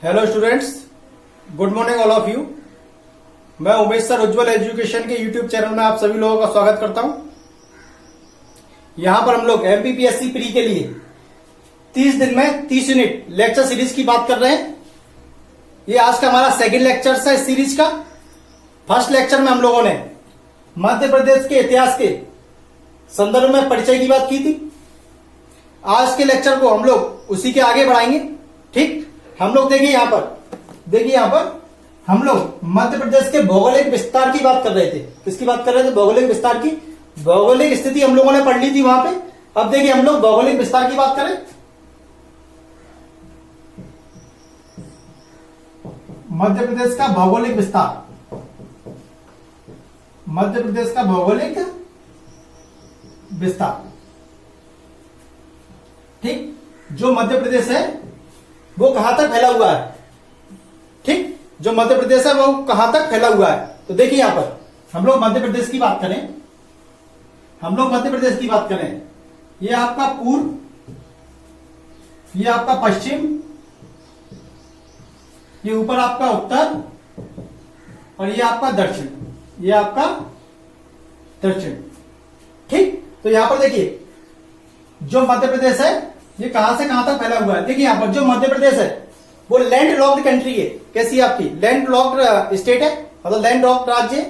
Hello students, good morning all of you. मैं Umesh sir उज्जवल education के YouTube channel में आप सभी लोगों का स्वागत करता हूं। यहां पर हम लोग एमपीपीएससी प्री के लिए 30 दिन में 30 यूनिट लेक्चर सीरीज की बात कर रहे हैं। ये आज का हमारा सेकंड लेक्चर है इस सीरीज का। फर्स्ट लेक्चर में हम लोगों ने मध्य प्रदेश के इतिहास के संदर्भ में परिचय की बात की थी। आज के लेक्चर को हम लोग उसी के आगे बढ़ाएंगे। ठीक, हम लोग देखिए यहां पर हम लोग मध्य प्रदेश के भौगोलिक विस्तार की बात कर रहे थे। किसकी बात कर रहे थे? भौगोलिक विस्तार की। भौगोलिक स्थिति हम लोगों ने पढ़ ली थी वहां पे। अब देखिए हम लोग भौगोलिक विस्तार की बात करें। मध्य प्रदेश का भौगोलिक विस्तार, मध्य प्रदेश का भौगोलिक विस्तार। ठीक, जो मध्य प्रदेश है वो कहां तक फैला हुआ है? ठीक, जो मध्य प्रदेश है वो कहां तक फैला हुआ है? तो देखिए यहां पर हम लोग मध्य प्रदेश की बात करें, ये आपका पूर्व, ये आपका पश्चिम, ये ऊपर आपका उत्तर और ये आपका दक्षिण, ये आपका दक्षिण। ठीक, तो यहां पर देखिए जो मध्य प्रदेश है ये कहां से कहां तक फैला हुआ है। देखिए यहां पर जो मध्य प्रदेश है वो लैंड लॉक्ड कंट्री है। कैसी है आपकी? लैंड लॉक्ड स्टेट है, मतलब लैंड लॉक्ड राज्य है।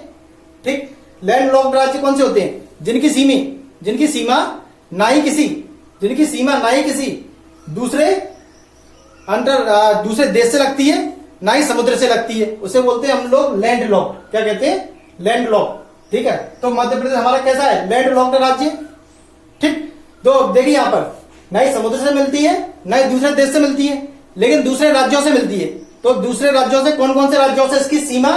ठीक, लैंड लॉक्ड राज्य कौन से होते हैं? जिनकी सीमा ना ही किसी दूसरे दूसरे देश से लगती है, ना ही समुद्र से लगती है। उसे बोलते हैं हम लोग लैंड लॉक्ड। क्या कहते हैं? Land locked. ठीक है, तो मध्य प्रदेश हमारा कैसा है? लैंड लॉक्ड राज्य। ठीक, तो देखिए यहां पर ना ही समुद्र से मिलती है, ना ही दूसरे देश से मिलती है, लेकिन दूसरे राज्यों से मिलती है। तो दूसरे राज्यों से कौन से राज्यों से इसकी सीमा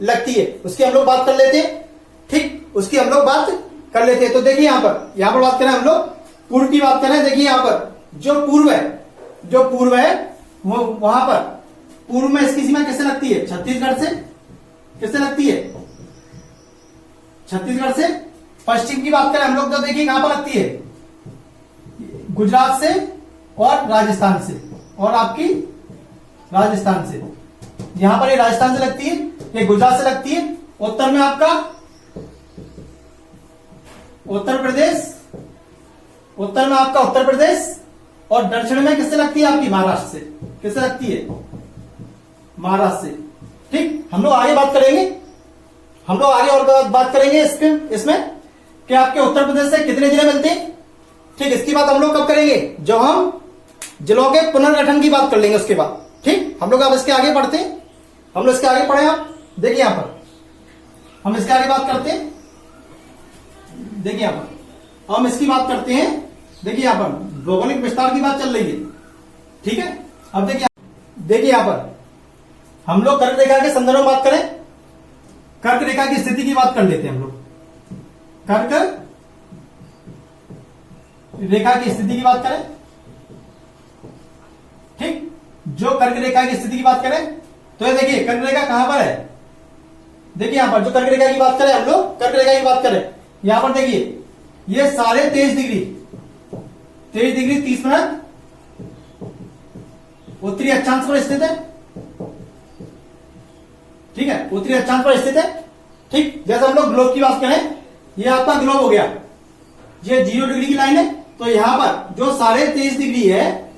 लगती है उसकी हम लोग बात कर लेते हैं। ठीक, उसकी हम लोग बात कर लेते हैं। तो देखिए यहां पर बात करें हम लोग पूर्व की बात करें। देखिए यहां पर जो पूर्व है वो वहां पर पूर्व में इसकी सीमा किससे लगती है? छत्तीसगढ़ से। किससे लगती है? छत्तीसगढ़ से। पश्चिम की बात करें हम लोग तो देखिए कहां पर लगती है? गुजरात से और राजस्थान से, और आपकी राजस्थान से। यहां पर ये राजस्थान से लगती है, ये गुजरात से लगती है। उत्तर में आपका उत्तर प्रदेश, और दक्षिण में किससे लगती है? आपकी महाराष्ट्र से। किससे लगती है? महाराष्ट्र से। ठीक, हम लोग आगे बात करेंगे, और बात करेंगे इसमें कि आपके उत्तर प्रदेश से कितने जिले मिलते हैं। ठीक, इसकी बात हम लोग कब करेंगे? जब हम जिलों के पुनर्गठन की बात कर लेंगे उसके बाद। ठीक, हम लोग अब इसके आगे पढ़ते हैं। हम लोग इसके आगे पढ़े। आप देखिए यहां पर हम इसके आगे बात करते हैं। देखिए यहां पर हम इसकी बात करते हैं। देखिए यहां पर भौगोलिक विस्तार की बात चल रही है। ठीक है, अब देखिए यहां पर हम लोग कर्क रेखा के संदर्भ में बात करें। कर्क रेखा की स्थिति की बात कर लेते हैं हम लोग। कर्क रेखा की स्थिति की बात करें। ठीक, जो कर्क रेखा की स्थिति की बात करें तो ये देखिए कर्क रेखा कहां पर है? देखिए यहां पर जो कर्क रेखा की बात करें, हम लोग कर्क रेखा की बात करें, यहां पर देखिए ये 23.5 डिग्री 30 मिनट उत्तरी अक्षांश पर स्थित है। ठीक है, उत्तरी अक्षांश पर स्थित है। ठीक, जैसे हम लोग ग्लोब की बात करें, ये आपका ग्लोब हो गया, ये 0 डिग्री की लाइन है। तो यहां पर जो 23.5 डिग्री है,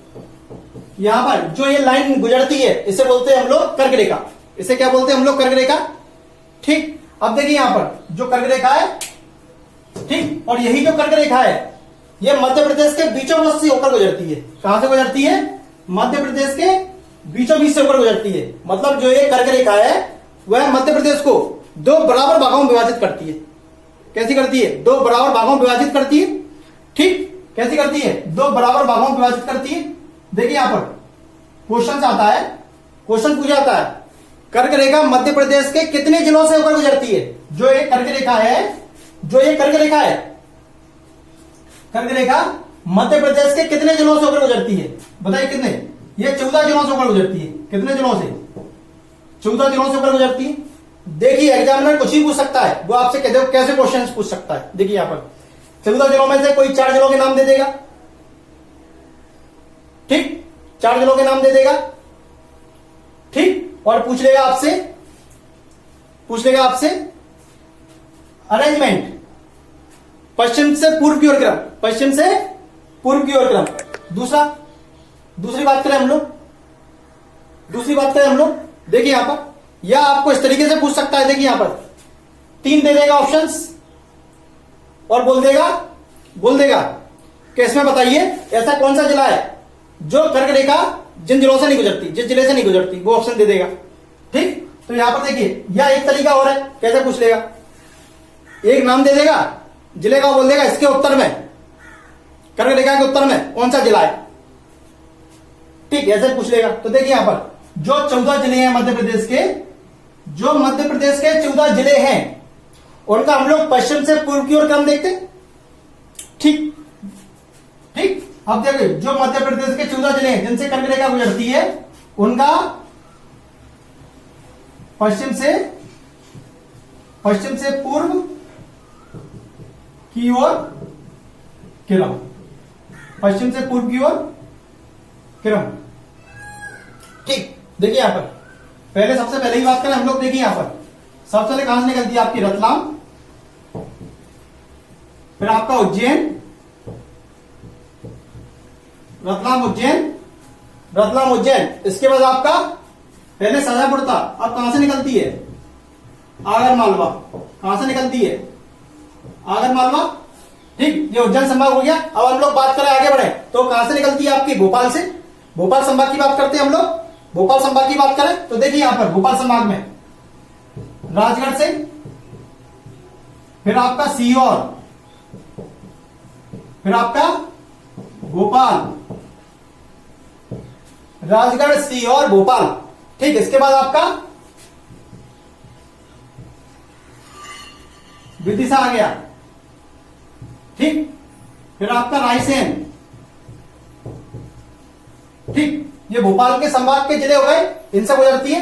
यहां पर जो ये लाइन गुजरती है इसे बोलते हैं हम लोग कर्क रेखा। इसे क्या बोलते हैं हम लोग? कर्क रेखा। ठीक, अब देखिए यहां पर जो कर्क रेखा है, ठीक, और यही जो कर्क रेखा है ये मध्य प्रदेश के बीचों बीच से होकर गुजरती है। कहां से गुजरती है? मध्य प्रदेश के बीचों बीच से होकर गुजरती है। मतलब जो ये कर्क रेखा है वह मध्य प्रदेश को 2 बराबर भागों में विभाजित करती है। कैसी करती है? 2 बराबर भागों में विभाजित करती है। ठीक, कैसी करती है? 2 बराबर भागों में विभाजित करती है। देखिए यहां पर क्वेश्चन पूछा जाता है कर्क रेखा मध्य प्रदेश के कितने जिलों से होकर गुजरती है? जो ये कर्क रेखा है, कर्क रेखा मध्य प्रदेश के कितने जिलों से होकर गुजरती है? बताइए कितने? ये 14 जिलों से होकर गुजरती है। कितने जिलों से? 14 जिलों से होकर गुजरती है। देखिए एग्जामिनर कुछ ही पूछ सकता है, वो आपसे कैसे क्वेश्चन पूछ सकता है। देखिए यहां पर 14 जिलों में से कोई 4 जिलों के नाम दे देगा। ठीक, 4 जिलों के नाम दे देगा। और पूछ लेगा आपसे अरेंजमेंट, पश्चिम से पूर्व की ओर क्रम, पश्चिम से पूर्व की ओर क्रम। दूसरी बात करें हम लोग, देखिए यहां पर, या आपको इस तरीके से पूछ सकता है, देखिए यहां पर 3 दे देगा ऑप्शंस और बोल देगा कि इसमें बताइए ऐसा कौन सा जिला है जो कर्क रेखा जिन जिलों से नहीं गुजरती, जिस जिले से नहीं गुजरती, वो ऑप्शन दे देगा। ठीक, तो यहां पर देखिए, या एक तरीका और है, कैसे पूछ लेगा, एक नाम दे देगा जिले का, बोल देगा इसके उत्तर में, कर्क रेखा के उत्तर में कौन सा जिला है। ठीक, ऐसे पूछ लेगा। तो देखिए यहां पर जो 14 जिले हैं मध्य प्रदेश के, जो मध्य प्रदेश के 14 जिले हैं, उनका हम लोग पश्चिम से पूर्व की ओर क्रम देखते। ठीक, अब देखिए जो मध्य प्रदेश के 14 जिले हैं जिनसे कर्क रेखा गुजरती है, उनका पश्चिम से पूर्व की ओर क्रम, पश्चिम से पूर्व की ओर क्रम। ठीक, देखिए यहां पर सबसे पहले ही बात करें हम लोग, देखिए यहां पर सबसे पहले कहां से निकलती है आपकी रतलाम, फिर आपका उज्जैन, रतलाम उज्जैन, इसके बाद आपका पहले शाजापुर था, अब कहां से निकलती है, आगर मालवा। कहां से निकलती है, आगर मालवा। ठीक, ये उज्जैन संभाग हो गया। अब हम लोग बात करें, आगे बढ़े, तो कहां से निकलती है आपकी, भोपाल से। भोपाल संभाग की बात करते हैं हम लोग, भोपाल संभाग की बात करें तो देखिए यहां पर भोपाल संभाग में राजगढ़ से, फिर आपका सीहोर, फिर आपका भोपाल, राजगढ़, सीहोर, भोपाल। ठीक, इसके बाद आपका विदिशा आ गया। ठीक, फिर आपका रायसेन। ठीक, ये भोपाल के संभाग के जिले हो गए, इनसे गुजरती है।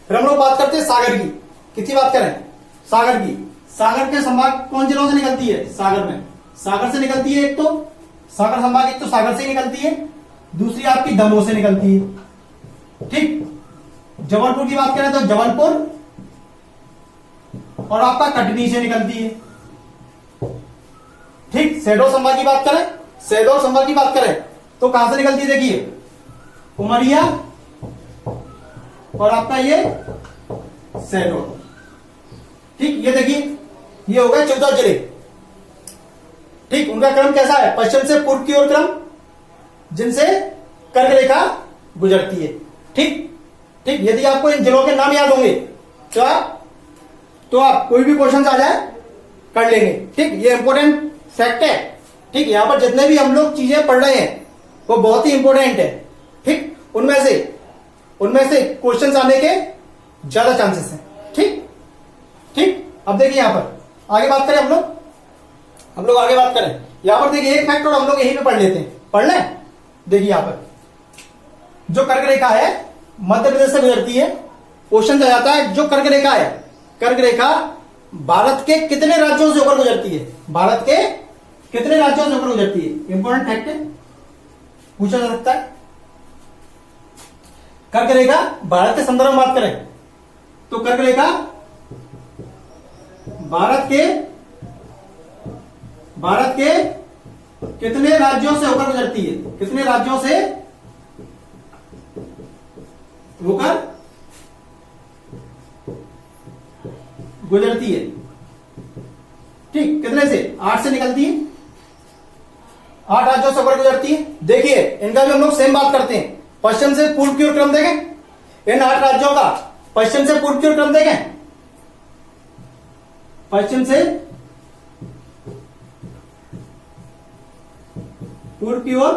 फिर हम लोग बात करते हैं सागर की, किसकी बात करें, सागर की। सागर के संभाग कौन जिलों से निकलती है, सागर से निकलती है। एक तो सागर संभाग, एक तो सागर से निकलती है, दूसरी आपकी दमोह से निकलती है। ठीक, जबलपुर की बात करें तो जबलपुर और आपका कटनी से निकलती है। ठीक, शहडोल संभाग की बात करें तो कहां से निकलती है, देखिए उमरिया और आपका ये शहडोल। ठीक, ये देखिए ये हो गए 14 जिले। ठीक, उनका क्रम कैसा है, पश्चिम से पूर्व की ओर क्रम, जिनसे कर्क रेखा गुजरती है। ठीक, यदि आपको इन जिलों के नाम याद होंगे तो आप कोई भी क्वेश्चन आ जाए कर लेंगे। ठीक, ये इंपॉर्टेंट फैक्ट है। ठीक, यहां पर जितने भी हम लोग चीजें पढ़ रहे हैं वो बहुत ही इंपॉर्टेंट है। ठीक, उनमें से क्वेश्चन आने के ज्यादा चांसेस हैं। ठीक, अब देखिए यहां पर आगे बात करें हम लोग आगे बात करें, यहां पर देखिए एक फैक्ट और हम लोग यहीं पे पढ़ लेते हैं, पढ़ लें। देखिए यहां पर जो कर्क रेखा है मध्य प्रदेश से गुजरती है, क्वेश्चन आ जाता है जो कर्क रेखा भारत के कितने राज्यों से होकर गुजरती है, भारत के कितने राज्यों से होकर गुजरती है, इंपॉर्टेंट फैक्ट है, पूछा जा सकता है। कर्क रेखा भारत के संदर्भ में बात करें तो कर्क रेखा भारत के कितने राज्यों से होकर गुजरती है, कितने राज्यों से होकर गुजरती है। ठीक, कितने से, 8 से निकलती है, 8 राज्यों से होकर गुजरती है। देखिए इनका भी हम लोग सेम बात करते हैं, पश्चिम से पूर्व की ओर क्रम देखें, इन 8 राज्यों का पश्चिम से पूर्व की ओर क्रम देखें, पश्चिम से पूर्व की ओर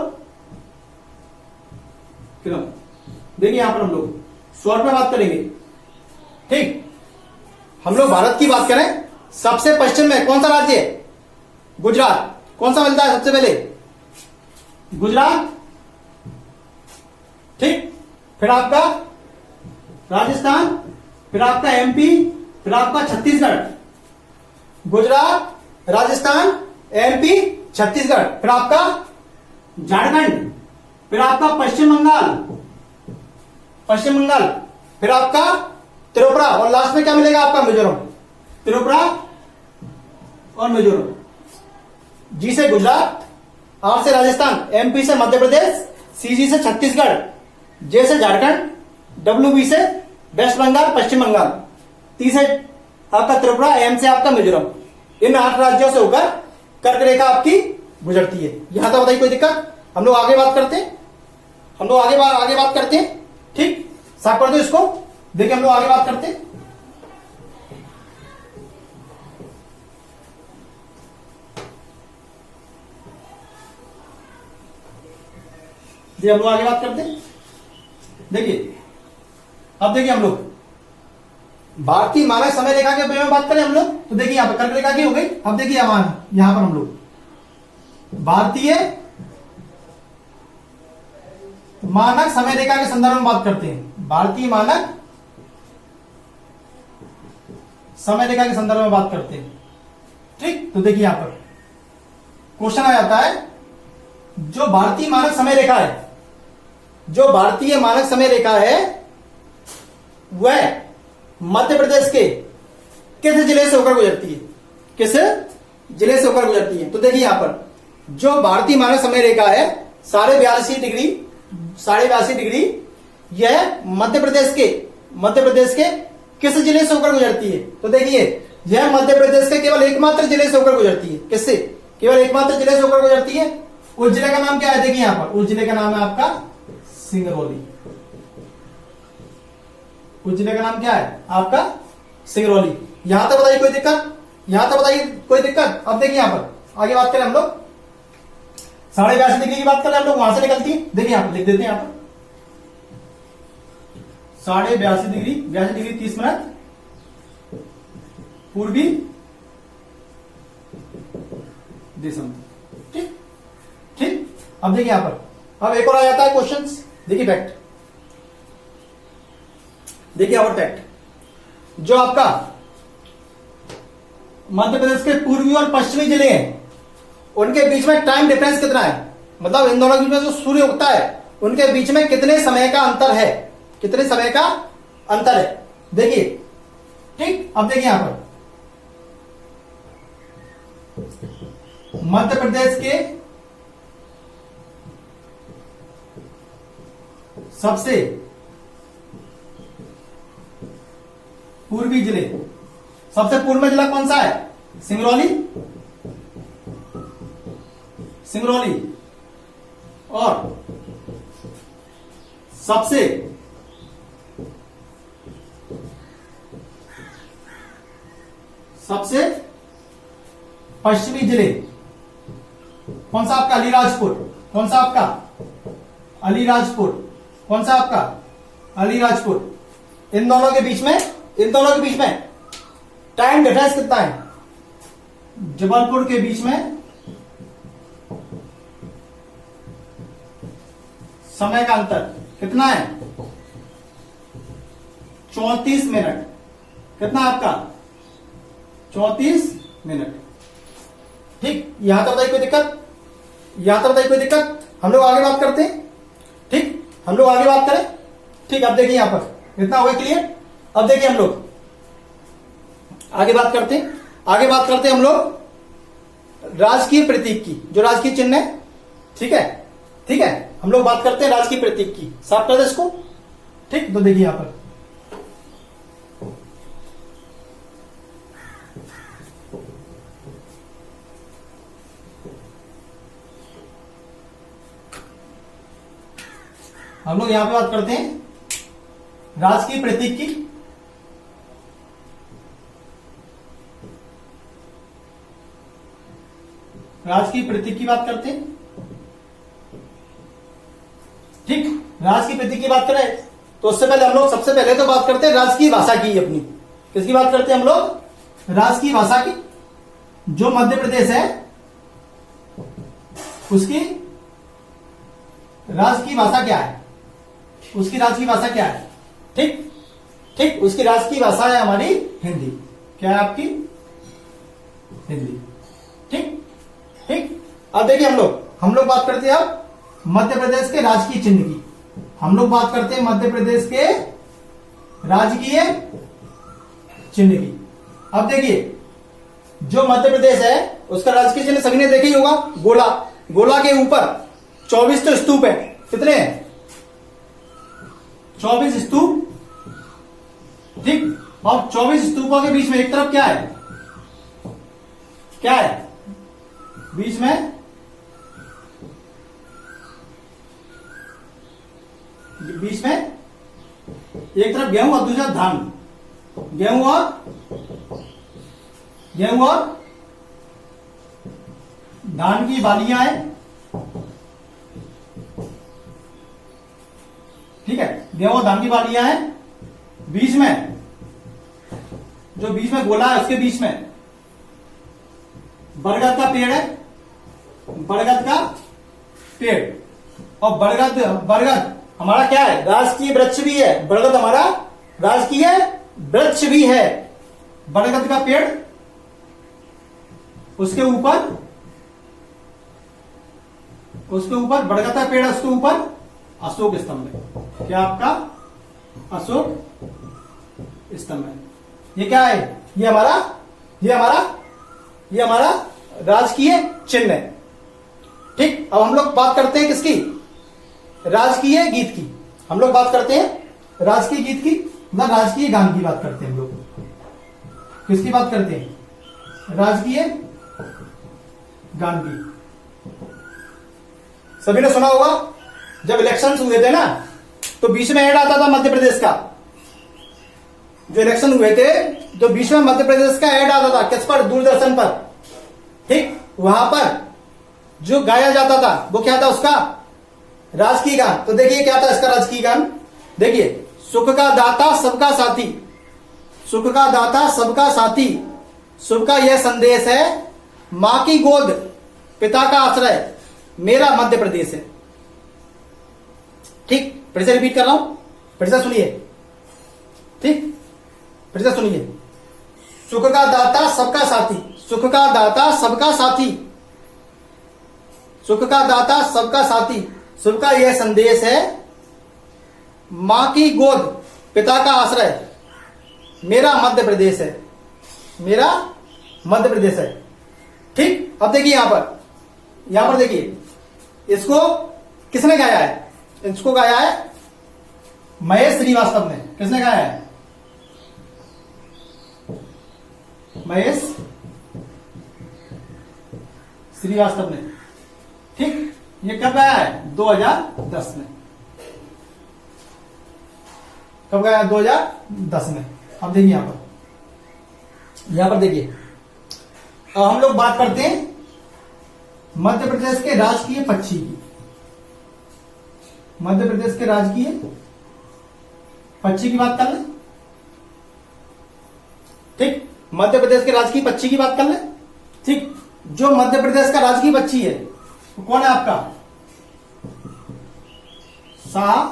क्रम। देखिए यहां पर हम लोग शॉर्ट में बात करेंगे। ठीक, हम लोग भारत की बात करें, सबसे पश्चिम में कौन सा राज्य है, गुजरात। कौन सा मिलता है सबसे पहले, गुजरात। ठीक, फिर आपका राजस्थान, फिर आपका एमपी, फिर आपका छत्तीसगढ़। गुजरात, राजस्थान, एमपी, छत्तीसगढ़, फिर आपका झारखंड, फिर आपका पश्चिम बंगाल, फिर आपका त्रिपुरा और लास्ट में क्या मिलेगा आपका मिजोरम। त्रिपुरा और मिजोरम। जी से गुजरात, आर से राजस्थान, एमपी से मध्य प्रदेश, सीजी से छत्तीसगढ़, जे से झारखंड, डब्ल्यूबी से वेस्ट बंगाल पश्चिम बंगाल, टी से आपका त्रिपुरा, एम से आपका मिजोरम। इन 8 राज्यों से होकर कर्क रेखा आपकी गुजरती है। यहां तक बताइए कोई दिक्कत? हम लोग आगे बात करते हैं, हम लोग आगे बात करते हैं। ठीक, साफ कर दो इसको। देखिए हम लोग आगे बात करते हैं। हम लोग आगे बात करते हैं। देखिए अब देखिए हम लोग भारतीय मानक समय रेखा के बारे में बात करें हम लोग, तो देखिए यहां पर कर्क रेखा की हो गई। अब देखिए यहां पर हम लोग भारतीय मानक समय रेखा के संदर्भ में बात करते हैं। भारतीय मानक समय रेखा के संदर्भ में बात करते हैं। ठीक, तो देखिए यहां पर क्वेश्चन आ जाता है, जो भारतीय मानक समय रेखा है, जो भारतीय मानक समय रेखा है वह मध्य प्रदेश के किस जिले से होकर गुजरती है? किस जिले से होकर गुजरती है? तो देखिए यहां पर जो भारतीय मानक समय रेखा है 82.5 डिग्री, यह मध्य प्रदेश के किस जिले से होकर गुजरती है? तो देखिए यह मध्य प्रदेश के केवल एकमात्र जिले से होकर गुजरती है। किससे? केवल एकमात्र जिले से होकर गुजरती है। उस जिले का नाम क्या है? देखिए यहां पर उस जिले का नाम है आपका सिंगरौली। उस जिले का नाम क्या है आपका? सिंगरौली। यहां तक बताइए कोई दिक्कत? यहां तक बताइए कोई दिक्कत? अब देखिए यहां पर आगे बात करें हम लोग 82.5 डिग्री की बात करें हम लोग, वहां से निकलती है। देखिए यहां पर लिख देते हैं, यहां पर 82.5 डिग्री 30 मिनट पूर्वी दिशा। ठीक ठीक, अब देखिए यहां पर अब एक और आ जाता है क्वेश्चन। देखिए फैक्ट, देखिए यहां पर फैक्ट, जो आपका मध्य प्रदेश के पूर्वी और पश्चिमी जिले हैं उनके बीच में टाइम डिफरेंस कितना है? मतलब इन दोनों के बीच में जो सूर्य उगता है उनके बीच में कितने समय का अंतर है? कितने समय का अंतर है? देखिए ठीक, अब देखिए यहां पर मध्य प्रदेश के सबसे पूर्वी जिले, सबसे पूर्व में जिला कौन सा है? सिंगरौली। और सबसे पश्चिमी जिले कौन सा आपका? अलीराजपुर। कौन सा आपका? अलीराजपुर। कौन सा आपका? अलीराजपुर। इन दोनों के बीच में टाइम डिफरेंस कितना है? जबलपुर के बीच में समय का अंतर कितना है? 34 मिनट। कितना आपका? 34 मिनट। ठीक, यहां तक बताइए कोई दिक्कत? यहां तक बताइए कोई दिक्कत? हम लोग आगे बात करते हैं। ठीक, हम लोग आगे बात करें। ठीक, अब देखिए यहां पर इतना हो गया क्लियर। अब देखिए हम लोग आगे बात करते हैं। आगे बात करते हैं हम लोग राजकीय प्रतीक की, जो राजकीय चिन्ह है। ठीक है, ठीक है, हम लोग बात करते हैं राजकीय प्रतीक की। साफ कर दे इसको। ठीक, तो देखिए यहां पर हम लोग यहां पे बात करते हैं राजकीय प्रतीक की। राजकीय प्रतीक की बात करते हैं। ठीक, राजकीय प्रतीक की बात करें तो उससे पहले हम लोग सबसे पहले तो बात करते हैं राजकीय भाषा की अपनी। किसकी बात करते हैं हम लोग? राजकीय भाषा की। जो मध्य प्रदेश है उसकी राजकीय भाषा क्या है? उसकी राजकीय भाषा क्या है? ठीक ठीक, उसकी राजकीय भाषा है हमारी हिंदी। क्या है आपकी? हिंदी। ठीक ठीक, अब देखिए हम लोग बात करते हैं अब मध्य प्रदेश के राजकीय चिन्ह की। हम लोग बात करते हैं मध्य प्रदेश के राजकीय चिन्ह की। अब देखिए, जो मध्य प्रदेश है उसका राजकीय चिन्ह सभी ने देखा ही होगा, गोला। गोला के ऊपर 24 तो स्तूप है, कितने हैं? 24 स्तूप, ठीक। और 24 स्तूपों के बीच में एक तरफ क्या है? क्या है बीच में? बीच में एक तरफ गेहूं और दूसरा धान। गेहूं और धान की बालियां हैं, ठीक है। गेहूं और धान की बालियां हैं। बीच में जो बीच में गोला है उसके बीच में बरगद का पेड़ है, बरगद का पेड़। और बरगद हमारा क्या है? राजकीय वृक्ष भी है। बरगद हमारा राजकीय वृक्ष भी है। बरगद का पेड़, उसके ऊपर बरगद का पेड़, उसके ऊपर अशोक स्तंभ है। क्या आपका? अशोक स्तंभ है। ये क्या है? ये हमारा राजकीय चिन्ह है, ठीक। अब हम लोग बात करते हैं किसकी? राजकीय गीत की। हम लोग बात करते हैं राजकीय गीत की, मतलब राजकीय गान की बात करते हैं हम लोग। किसकी बात करते हैं? राजकीय गान की। सभी ने सुना होगा, जब इलेक्शंस हुए थे ना, तो बीच में ऐड आता था मध्य प्रदेश का। जो इलेक्शन हुए थे तो बीच में मध्य प्रदेश का ऐड आता था। किस पर? दूरदर्शन पर, ठीक। वहां पर जो गाया जाता था वो क्या था? उसका राजकीय गान। तो देखिए क्या था इसका राजकीय गान। देखिए, सुख का दाता सबका साथी, सुख का दाता सबका साथी, सुख का यह संदेश है, मां की गोद पिता का आश्रय, मेरा मध्य प्रदेश है, ठीक। फिर से रिपीट कर रहा हूं, फिर से सुनिए, ठीक। फिर से सुनिए, सुख का दाता सबका साथी, सुख का दाता सबका साथी, सुख का दाता सबका साथी, सुख का यह संदेश है, मां की गोद पिता का आश्रय, मेरा मध्य प्रदेश है, मेरा मध्य प्रदेश है, ठीक। अब देखिए यहां पर देखिए, इसको किसने गाया है? इसको गाया है महेश श्रीवास्तव ने। किसने गाया है? महेश श्रीवास्तव ने, ठीक। ये कब गाया है? 2010 में। कब गाया? 2010 में। अब देखिए यहां पर देखिए, अब हम लोग बात करते हैं मध्य प्रदेश के राजकीय पक्षी की। मध्य प्रदेश के राजकीय पक्षी की बात कर लें, ठीक। मध्य प्रदेश के राजकीय पक्षी की बात कर लें, ठीक। जो मध्य प्रदेश का राजकीय पक्षी है वो कौन है आपका? शाह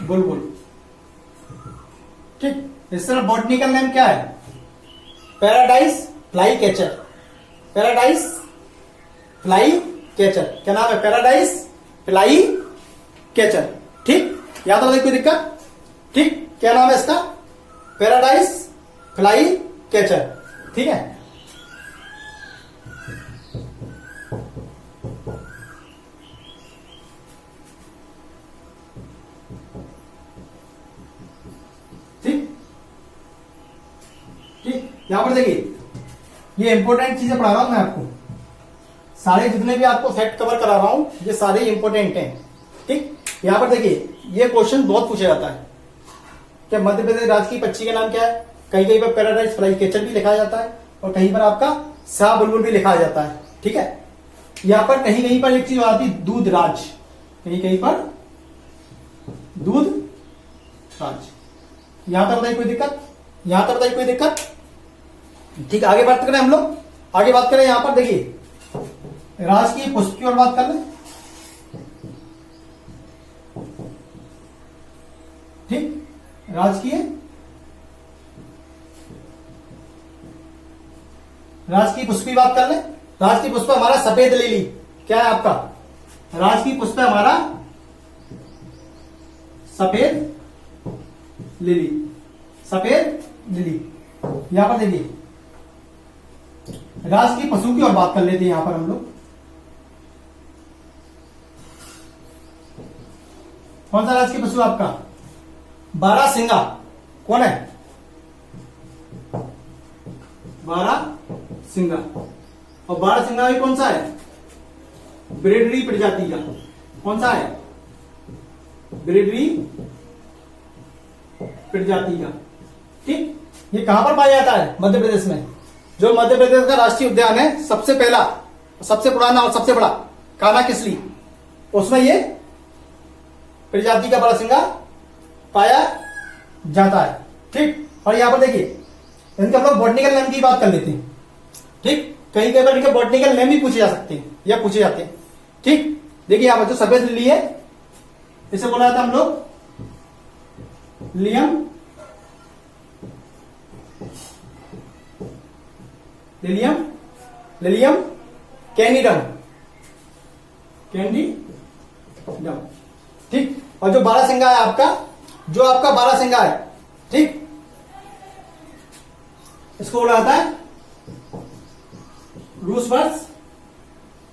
बुलबुल, ठीक। इसका बॉटनिकल नेम क्या है? Paradise fly catcher, paradise fly catcher. क्या नाम है? पैराडाइज फ्लाई कैचर, ठीक। याद रखिए, कोई दिक्कत? ठीक, क्या नाम है इसका? पैराडाइज फ्लाई कैचर, ठीक है। ठीक, यहां पर देखिए, ये इंपॉर्टेंट चीजें पढ़ा रहा हूं मैं आपको। सारे जितने भी आपको फैक्ट कवर करा रहा हूं ये सारे इंपॉर्टेंट हैं, ठीक। यहां पर देखिए, ये क्वेश्चन बहुत पूछा जाता है कि मध्य प्रदेश राजकीय पक्षी का नाम क्या है। कहीं कहीं पर पैराडाइज फ्लाई कैचर भी लिखा जाता है और कहीं पर आपका शाह बुलबुल भी लिखा जाता है, ठीक है। यहां पर कहीं कहीं पर एक चीज आती है, दूध राज, कहीं कहीं पर दूध राज। यहां तक बताइए कोई दिक्कत? यहां तक बताइए कोई दिक्कत? ठीक, आगे बात करें हम लोग, आगे बात करें। यहां पर देखिए, राजकीय पुष्प की ओर बात कर लें, ठीक। राजकीय पुष्प की बात कर लें। राजकीय पुष्प हमारा सफेद लिली। क्या है आपका? राजकीय पुष्प हमारा सफेद लिली, सफेद लिली। यहां पर देखिए राजकीय पशु की और बात कर लेते हैं यहां पर हम लोग। कौन सा राजकीय पशु आपका? बारहसिंगा। कौन है? बारहसिंगा। और बारहसिंगा भी कौन सा है? ब्रेडरी प्रजाति का। कौन सा है? ब्रेडरी प्रजाति का। ठीक, ये कहां पर पाया जाता है? मध्य प्रदेश में। जो मध्य प्रदेश का राष्ट्रीय उद्यान है, सबसे पहला, सबसे पुराना और सबसे बड़ा कान्हा-किसली, उसमें ये प्रजाति का बारहसिंगा पाया जाता है। ठीक, और यहां पर देखिए इनके हम लोग बॉटनिकल नेम की बात कर लेते हैं। ठीक, कहीं कहीं पर इनके बॉटनिकल नेम भी पूछे जा सकते हैं या पूछे जाते हैं। ठीक, देखिए यहां पर जो सफेद लिली है इसे बोला जाता है हम लोग लिलियम, लिलियम, लिलियम कैनिडम, कैनिडम। ठीक, और जो बारहसिंगा है आपका, जो आपका बारहसिंगा है, ठीक, इसको बोला जाता है रूसवर्स,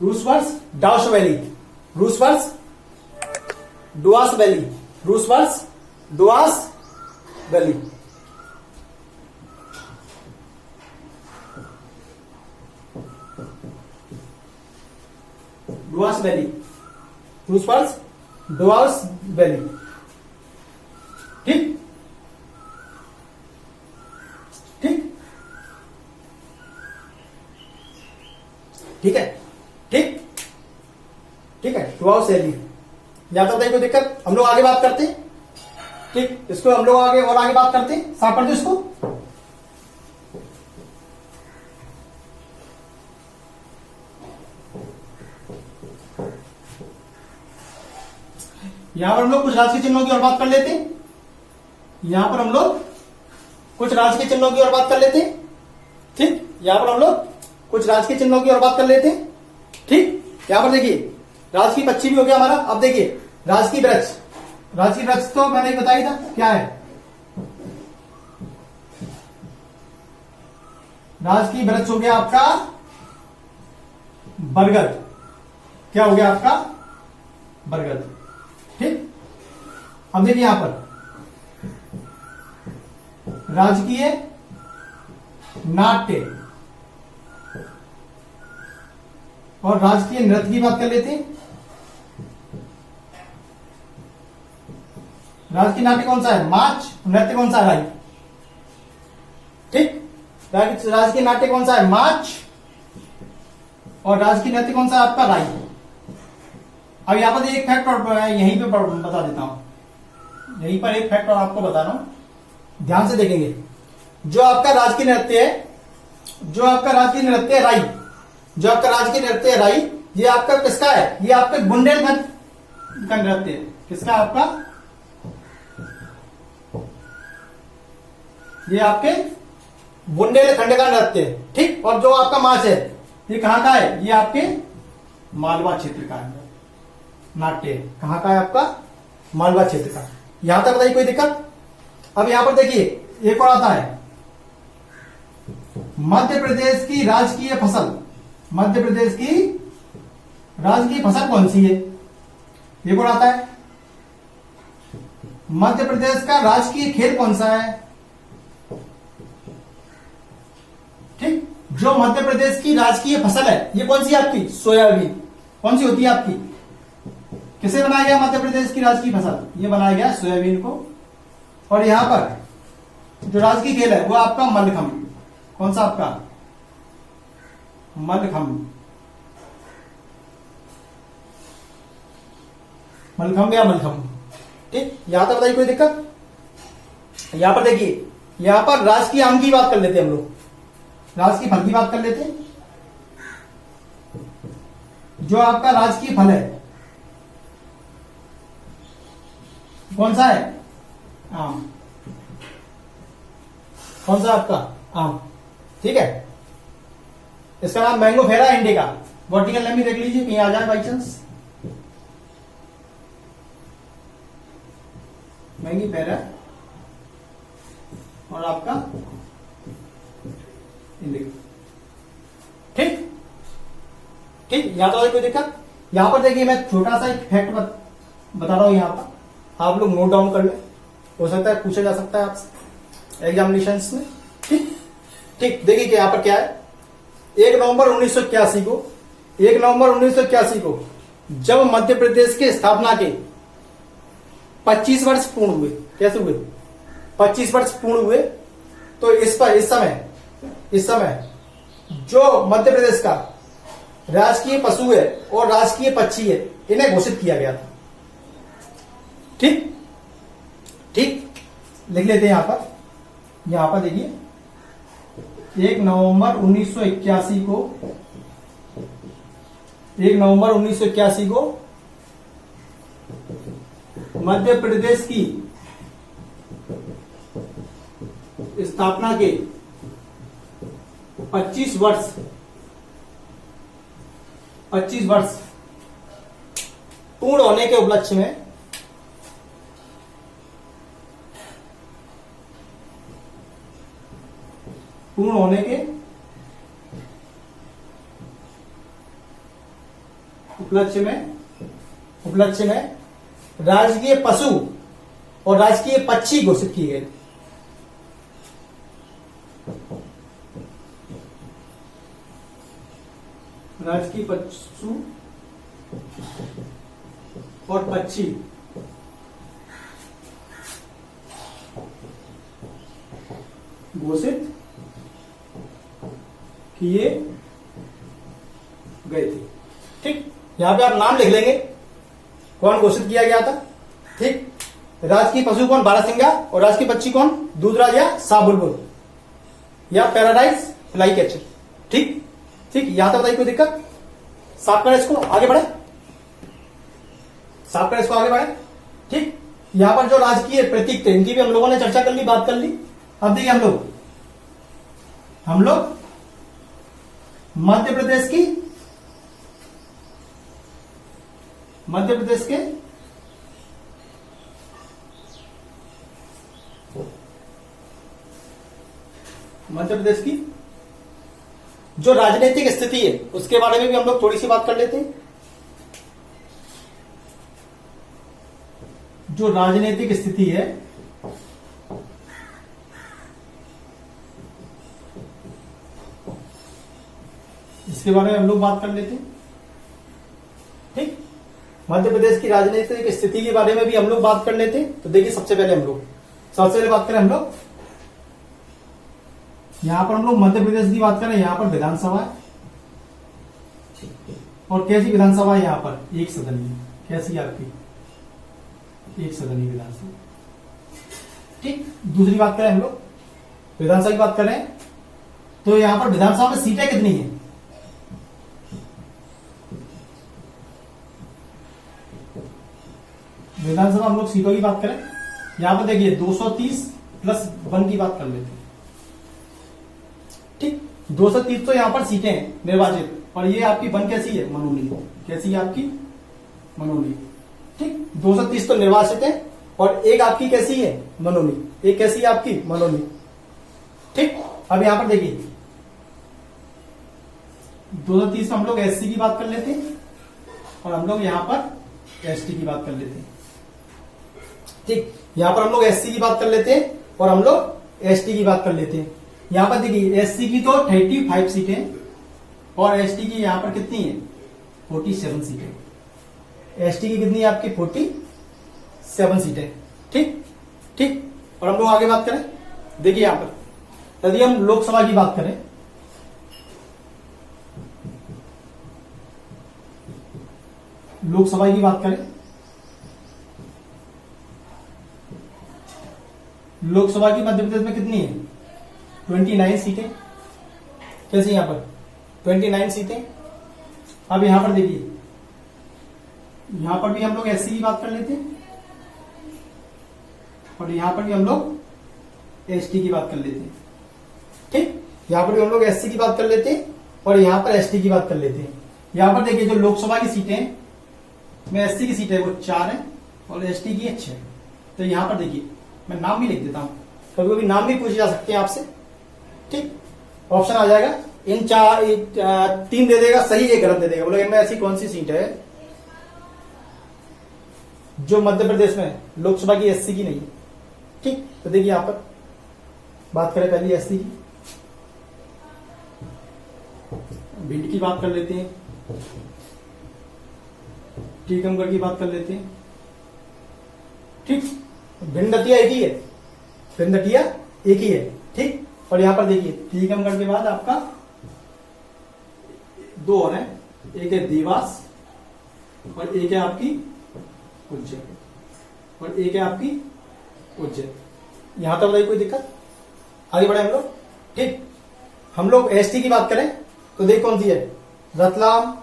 रूसवर्स डाउस वैली, रूसवर्स डुआस वैली, रूसवर्स डुआस वैली। डुआस वैली, रूसवर्स डुआस वैली। ठीक, ठीक, ठीक है, ठीक, ठीक है, डुआस वैली। या तो बताइए कोई दिक्कत? हम लोग आगे बात करते हैं। ठीक, इसको हम लोग आगे और आगे बात करते हैं। साफ कर दो इसको। यहां पर हम लोग कुछ राजकीय चिन्हों की और बात कर लेते हैं। यहां पर हम लोग कुछ राजकीय चिन्हों की और बात कर लेते हैं। ठीक, यहां पर हम लोग कुछ राजकीय चिन्हों की और बात कर लेते हैं। ठीक, यहां पर देखिए राजकीय पक्षी भी हो गया हमारा। अब देखिए राजकीय वृक्ष, राजकीय वृक्ष तो मैंने बताया था क्या है। राजकीय वृक्ष हो गया आपका बरगद। क्या हो गया आपका? बरगद। ठीक, अब देखिए यहां पर राजकीय नाट्य और राजकीय नृत्य की बात कर लेते हैं। राजकीय नाट्य कौन सा है? मार्च। नृत्य कौन सा है? राई। ठीक, राजकीय नाट्य कौन सा है? मार्च। और राजकीय नृत्य कौन सा है आपका? राई। अब यहां पर एक फैक्ट और यहीं पे बता देता हूं। यहीं पर एक फैक्ट और आपको बता रहा हूं, ध्यान से देखेंगे। जो आपका राजकीय नृत्य है, जो आपका राजकीय नृत्य है राई, जो आपका राजकीय नृत्य है राई, ये आपका किसका है? ये आपके बुंदेलखंड का नृत्य है। किसका? आपका ये आपके बुंदेलखंड का नृत्य है। ठीक, और जो आपका मार्च है ये कहां का है? ये आपके मालवा क्षेत्र का है नाट्य। कहां का है आपका? मालवा क्षेत्र का। यहां तक बताइए कोई दिक्कत? अब यहां पर देखिए एक और आता है मध्य प्रदेश की राजकीय फसल। मध्य प्रदेश की राजकीय फसल कौन सी है? एक और आता है मध्य प्रदेश का राजकीय खेल कौन सा है? ठीक, जो मध्य प्रदेश की राजकीय फसल है ये कौन सी है आपकी? सोयाबीन। कौन सी होती है आपकी? किसे बनाया गया मध्य प्रदेश की राजकीय फसल? ये बनाया गया सोयाबीन को। और यहां पर जो राजकीय खेल है वो आपका मल्लखंब। कौन सा आपका? मल्लखंब। मल्लखंब या मल्लखंब। ठीक, यहां तक बताइए कोई दिक्कत? यहां पर देखिए यहां पर राजकीय आम की बात कर लेते हैं हम लोग, राजकीय फल की बात कर लेते हैं। जो आपका राजकीय फल है कौन सा है? आम। कौन सा आपका? आम। ठीक है, इसका नाम मैंगो फेरा इंडिका। वर्टिकल नेम भी देख लीजिए कहीं आ जाए बाई चांस। मैंगी फेरा और आपका इंडिका। ठीक ठीक, यहां तो कोई दिक्कत। यहां पर देखिए मैं छोटा सा एक फैक्ट बता रहा हूं, यहां पर आप लोग नोट डाउन कर ले, हो सकता है पूछा जा सकता है आपसे एग्जामिनेशंस में। ठीक ठीक, देखिए कि यहां पर क्या है, 1 नवंबर 1981 को 1 नवंबर 1981 को जब मध्य प्रदेश के स्थापना के 25 वर्ष पूर्ण हुए, कैसे हुए 25 वर्ष पूर्ण हुए, तो इस समय जो मध्य प्रदेश का राजकीय पशु है और राजकीय पक्षी है, इन्हें घोषित किया गया था। ठीक ठीक, लिख लेते हैं यहां पर देखिए 1 नवंबर 1981 को 1 नवंबर 1981 को मध्य प्रदेश की स्थापना के 25 वर्ष पूर्ण होने के उपलक्ष्य में उपलक्ष्य में राजकीय पशु और राजकीय पक्षी घोषित किए गए। राजकीय पशु और पक्षी घोषित किए गए थे। ठीक, यहां पे आप नाम लिख लेंगे कौन घोषित किया गया था। ठीक, राजकीय पशु कौन, बारहसिंगा, और राजकीय पक्षी कौन, दूधराज या साबुलबुल या पैराडाइज फ्लाई कैचर। ठीक ठीक, यहां तक बताइए कोई दिक्कत। साफ करें इसको, आगे बढ़े, साफ करें इसको, आगे बढ़े। ठीक, यहां पर जो राजकीय प्रतीक थे इनकी भी हम लोगों ने चर्चा कर ली, बात कर ली। अब देखिए हम लोग मध्य प्रदेश के जो राजनीतिक स्थिति है उसके बारे में भी हम लोग थोड़ी सी बात कर लेते हैं। जो राजनीतिक स्थिति है इसके बारे में हम लोग बात कर लेते हैं। ठीक, मध्य प्रदेश की राजनीतिक स्थिति के बारे में भी हम लोग बात कर लेते हैं। तो देखिए सबसे पहले बात करें हम लोग यहां पर, हम लोग मध्य प्रदेश की बात करें। यहां पर विधानसभा है, और कैसी विधानसभा है, यहां पर एक सदनीय, कैसी आपकी एक सदनीय विधानसभा। ठीक, दूसरी बात करें हम लोग विधानसभा की बात करें तो यहां पर विधानसभा में सीटें कितनी है, विधानसभा हम लोग सीटों की बात करें, यहां पर देखिए 230+1 की बात कर लेते हैं। ठीक, 230 तो यहां पर सीटें हैं निर्वाचित, और ये आपकी 1 कैसी है, मनोनीत। कैसी है आपकी, मनोनीत। ठीक, 230 तो निर्वाचित है और एक आपकी कैसी है, मनोनीत। एक कैसी है आपकी, मनोनीत। ठीक, अब यहां पर देखिए 230 में हम लोग एससी की बात कर लेते हैं और हम लोग यहां पर एसटी की बात कर लेते हैं। ठीक, यहां पर हम लोग एससी की बात कर लेते हैं और हम लोग एसटी की बात कर लेते हैं। यहां पर देखिए एससी की तो 35 सीटें और एसटी की यहां पर कितनी है, 47 सीटें। एसटी की कितनी है आपकी, 47 सीटें। ठीक ठीक, और हम लोग आगे बात करें, देखिए यहां पर यदि हम लोकसभा की बात करें, लोकसभा की बात करें, लोकसभा की मध्य प्रदेश में कितनी है, 29 सीटें। कैसे यहां पर 29 सीटें। अब यहां पर देखिए, यहां पर भी हम लोग एससी की बात कर लेते हैं और यहां पर भी हम लोग एसटी की बात कर लेते हैं। ठीक, यहां पर भी हम लोग एससी की बात कर लेते हैं और यहां पर एसटी की बात कर लेते हैं। यहां पर देखिए जो लोकसभा की सीटें में एससी की सीटें वो 4 है और एसटी की 6। तो यहां पर देखिए मैं नाम भी लिख देता हूं, कभी कभी नाम भी पूछे जा सकते हैं आपसे। ठीक, ऑप्शन आ जाएगा इन चार, 3 दे देगा सही, एक गलत दे देगा। बोले इनमें ऐसी कौन सी सीट है जो मध्य प्रदेश में लोकसभा की एससी की नहीं है। ठीक, तो देखिए यहां पर बात करें पहली एससी की, भिंड की बात कर लेते हैं, टीकमगढ़ की बात कर लेते हैं। ठीक, भिंडतिया एक ही है, भिंडतिया एक ही है। ठीक, और यहां पर देखिए टीकमगढ़ के बाद आपका 2 और है, एक है देवास और एक है आपकी उज्जैन, और एक है आपकी उज्जैन। यहां तक बताइए कोई दिक्कत? आगे बढ़े हम लोग। ठीक, हम लोग एसटी की बात करें तो देख कौन सी है, रतलाम,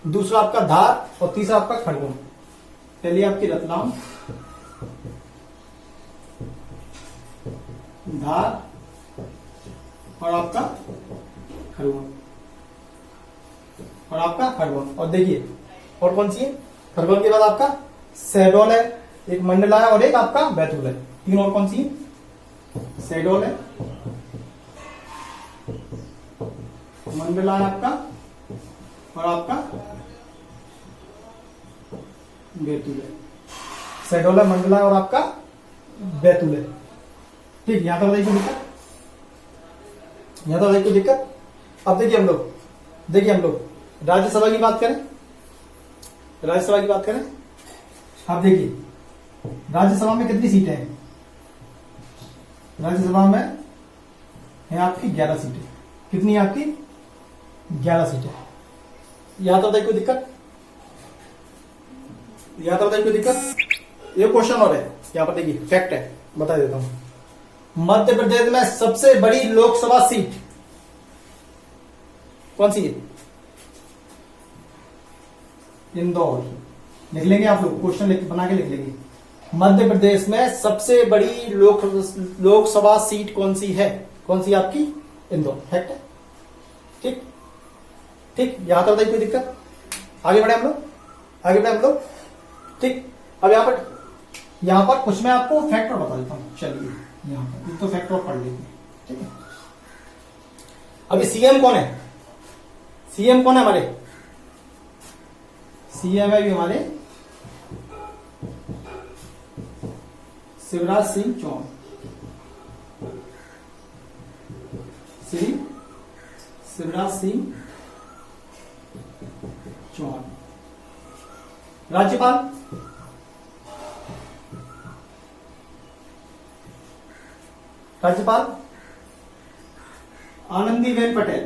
दूसरा आपका धार और तीसरा आपका खरगोन। पहली आपकी रतलाम, धार और आपका खरगोन, और आपका खरगोन। और देखिए और कौन सी है, खरगोन के बाद आपका शहडोल है, एक मंडला है और एक आपका बैतूल है। 3 और कौन सी है, शहडोल है, मंडला है आपका और आपका बैतूल है। शहडोल है, मंडला है और आपका बैतूल है। ठीक, यहां तक बताइए कोई दिक्कत? यहां तक बताइए कोई दिक्कत? अब देखिए हम लोग राज्यसभा की बात करें, राज्यसभा की बात करें। अब देखिए राज्यसभा में कितनी सीटें हैं, राज्यसभा में है आपकी 11 सीटें। कितनी है आपकी? 11 सीटें। यहां तक बताइए कोई दिक्कत? यहां तक बताइए कोई दिक्कत? ये क्वेश्चन और है, यहां पर देखिए फैक्ट है, बता देता हूं। मध्य प्रदेश में सबसे बड़ी लोकसभा सीट कौन सी है? इंदौर। लिख लेंगे आप लोग, क्वेश्चन बना के लिख लेंगे। मध्य प्रदेश में सबसे बड़ी लोकसभा सीट कौन सी है? कौन सी आपकी? इंदौर। फैक्ट है। ठीक ठीक, यहां तक बताइए कोई दिक्कत? आगे बढ़े हम लोग। ठीक, अब यहां पर कुछ मैं आपको फैक्टर बता देता हूं। चलिए यहां पर तो फैक्टर पढ़ लेते हैं। ठीक है, अभी सीएम कौन है? सीएम कौन है हमारे? सीएम है भी हमारे शिवराज सिंह चौहान। श्री शिवराज सिंह चौहान। राज्यपाल आनंदीबेन पटेल।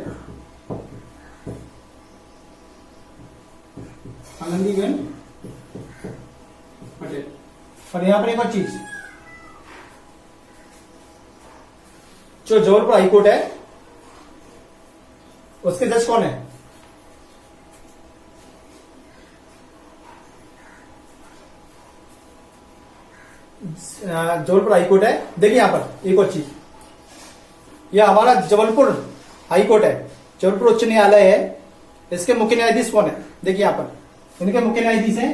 आनंदीबेन पटेल। और यहां पर एक और चीज, जो जबलपुर हाईकोर्ट है उसके जज कौन है? जबलपुर हाईकोर्ट है। देखिए यहां पर एक और चीज, यह हमारा जबलपुर हाईकोर्ट है, जबलपुर उच्च न्यायालय है। इसके मुख्य न्यायाधीश कौन है? देखिए यहां पर इनके मुख्य न्यायाधीश हैं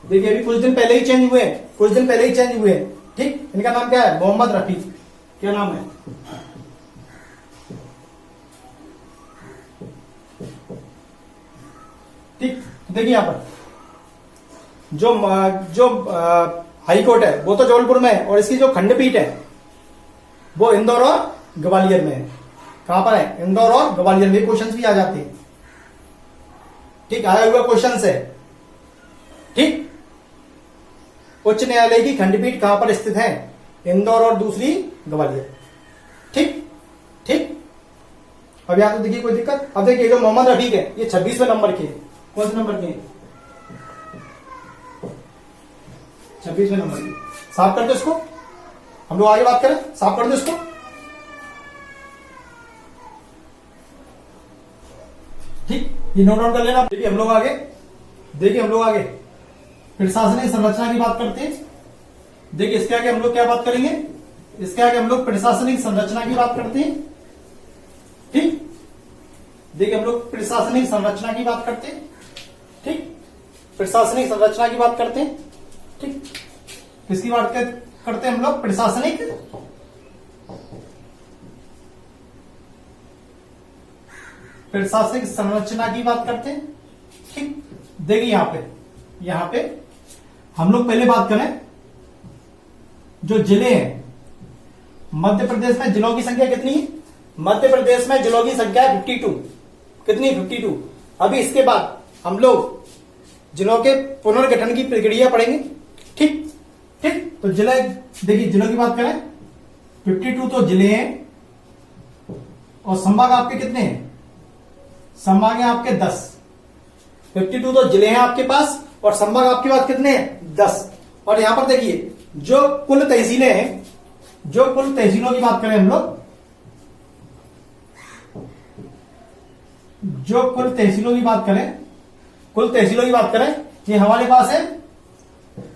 देखिए अभी कुछ दिन पहले ही चेंज हुए हैं। ठीक, इनका नाम क्या है? मोहम्मद रफी। क्या नाम है? ठीक, देखिए यहां पर जो हाई कोर्ट है वो तो जबलपुर में है, और इसकी जो खंडपीठ है वो इंदौर और ग्वालियर में है। कहां पर है? इंदौर और ग्वालियर में। क्वेश्चंस भी आ जाते हैं। ठीक, आया हुआ क्वेश्चन है। ठीक, उच्च न्यायालय की खंडपीठ कहां पर स्थित है? इंदौर और दूसरी ग्वालियर। ठीक ठीक, अब यहां तो देखिए कोई दिक्कत? अब देखिए जो मोहम्मद रफीक है ये 26वें नंबर के। कौन से नंबर के? 26वें नंबर के। साफ कर दो इसको, हम लोग आगे बात करें। साफ कर दो इसको। ठीक, ये नोट डाउन कर लेना। देखिए हम लोग आगे प्रशासनिक संरचना की बात करते हैं। देखिए इसके आगे हम लोग क्या बात करेंगे? इसके आगे हम लोग प्रशासनिक संरचना की बात करते हैं। ठीक, देखिए हम लोग प्रशासनिक संरचना की बात करते हैं। ठीक, प्रशासनिक संरचना की बात करते हैं। ठीक, किसकी बात करते हैं हम लोग? प्रशासनिक संरचना की बात करते हैं। ठीक, देखिए यहां पे हम लोग पहले बात करें, जो जिले हैं मध्य प्रदेश में जिलों की संख्या कितनी है? मध्य प्रदेश में जिलों की संख्या है 52। कितनी? 52। अभी इसके बाद हम लोग जिलों के पुनर्गठन की प्रक्रिया पढ़ेंगे। ठीक ठीक, तो जिला, देखिए जिलों की बात करें 52 तो जिले हैं, और संभाग आपके कितने हैं? संभाग है आपके 10। 52 तो जिले हैं आपके पास, और संभाग आपके पास कितने हैं? 10। और यहां पर देखिए जो कुल तहसीलें हैं, जो कुल तहसीलों की बात करें हम लोग, जो कुल तहसीलों की बात करें, ये हमारे पास है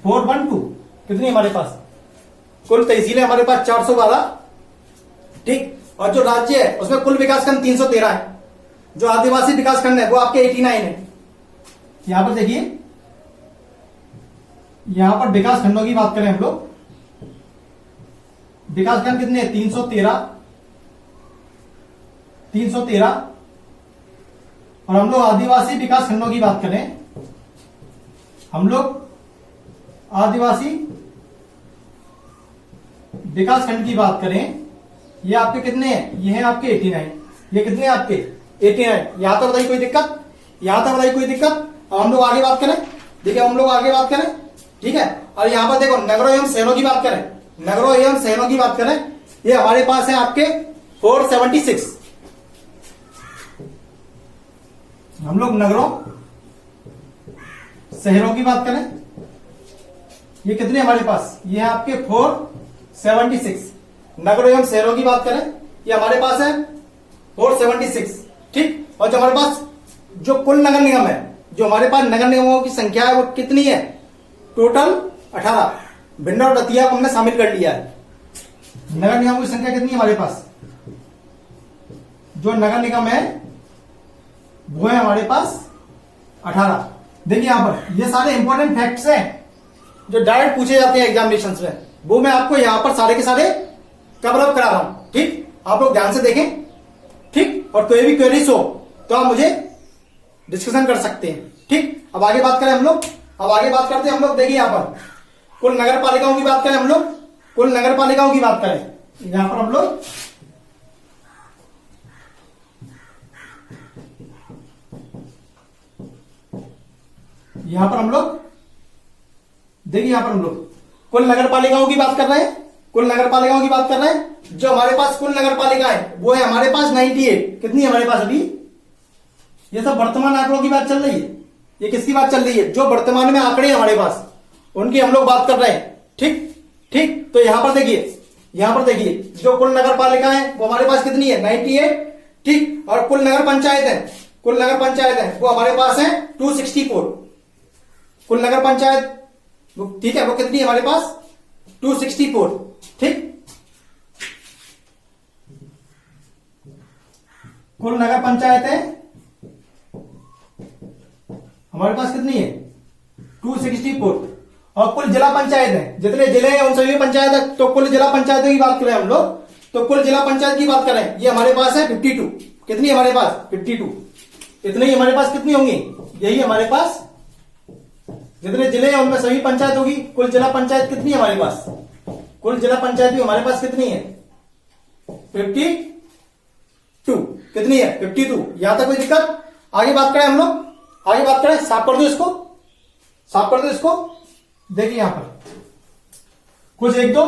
412। कितनी हमारे पास कुल तहसीलें? हमारे पास 412। ठीक, और जो राज्य है उसमें कुल विकासखंड 313 है। जो आदिवासी विकासखंड है वो आपके 89 है। यहां पर देखिए, यहां पर विकासखंडों की बात करें हम लोग, विकासखंड कितने हैं? 313। और हम लोग आदिवासी विकासखंडों की बात करें, हम लोग आदिवासी विकासखंड की बात करें, ये आपके कितने हैं? ये हैं आपके 89। ये कितने हैं आपके? 89। यहां तक बताइए कोई दिक्कत? अब हम लोग आगे बात करें, देखिए हम लोग आगे बात करें। ठीक है, और यहां पर देखो नगरों एवं शहरों की बात करें, ये हमारे पास है आपके 476। हम लोग नगरों शहरों की बात करें, ये कितने हमारे पास? ये है आपके 476। नगरों एवं शहरों की बात करें, ये हमारे पास है 476। ठीक, और जो हमारे पास जो कुल नगर निगम है, जो हमारे पास नगर निगमों की संख्या है वो कितनी है? टोटल 18। भिंड और दतिया को हमने शामिल कर लिया है। नगर निगमों की संख्या कितनी है हमारे पास? जो नगर निगम है वो है हमारे पास 18। देखिए यहां पर ये सारे इंपॉर्टेंट फैक्ट्स हैं जो डायरेक्ट पूछे जाते हैं एग्जामिनेशंस में, वो मैं आपको यहां पर सारे के सारे कवर अप करा रहा हूं। ठीक, आप लोग ध्यान से देखें। ठीक, और कोई भी क्वेरीज हो तो आप मुझे डिस्कशन कर सकते हैं। ठीक, अब आगे बात करें हम लोग, देखिए यहां पर कुल नगर पालिकाओं की बात करें हम लोग, यहां पर हम लोग देखिए, यहां पर हम लोग कुल नगर पालिकाओं की बात कर रहे हैं। जो हमारे पास कुल नगर पालिका है वो है हमारे पास 98। कितनी है हमारे पास अभी? ये सब वर्तमान आंकड़ों की बात चल रही है। ये किसकी बात चल रही है? जो वर्तमान में आंकड़े हैं हमारे पास, उनकी हम लोग बात कर रहे हैं। ठीक, तो यहां पर देखिए जो कुल नगर पालिका है वो हमारे पास कितनी है? 98। ठीक, और कुल नगर पंचायत है वो हमारे पास है 264। कुल नगर पंचायत, ठीक है, वो कितनी है हमारे पास? 264। ठीक, कुल नगर पंचायत है हमारे पास कितनी है? 264। और कुल जिला पंचायत है, जितने जिले हैं उन सभी पंचायत है, तो कुल जिला पंचायतों की बात करें हम लोग, तो कुल जिला पंचायत की बात करें, ये हमारे पास है 52। कितनी है हमारे पास? 52। इतने ही हमारे पास कितनी होंगी? यही हमारे पास जितने जिले हैं उनमें सभी पंचायत होगी। कुल जिला पंचायत कितनी है हमारे पास? कुल जिला पंचायत भी हमारे पास कितनी है? 52। कितनी है? 52। यहां तक कोई दिक्कत? आगे बात करें हम लोग, साफ कर दो इसको। देखिए यहां पर कुछ 1-2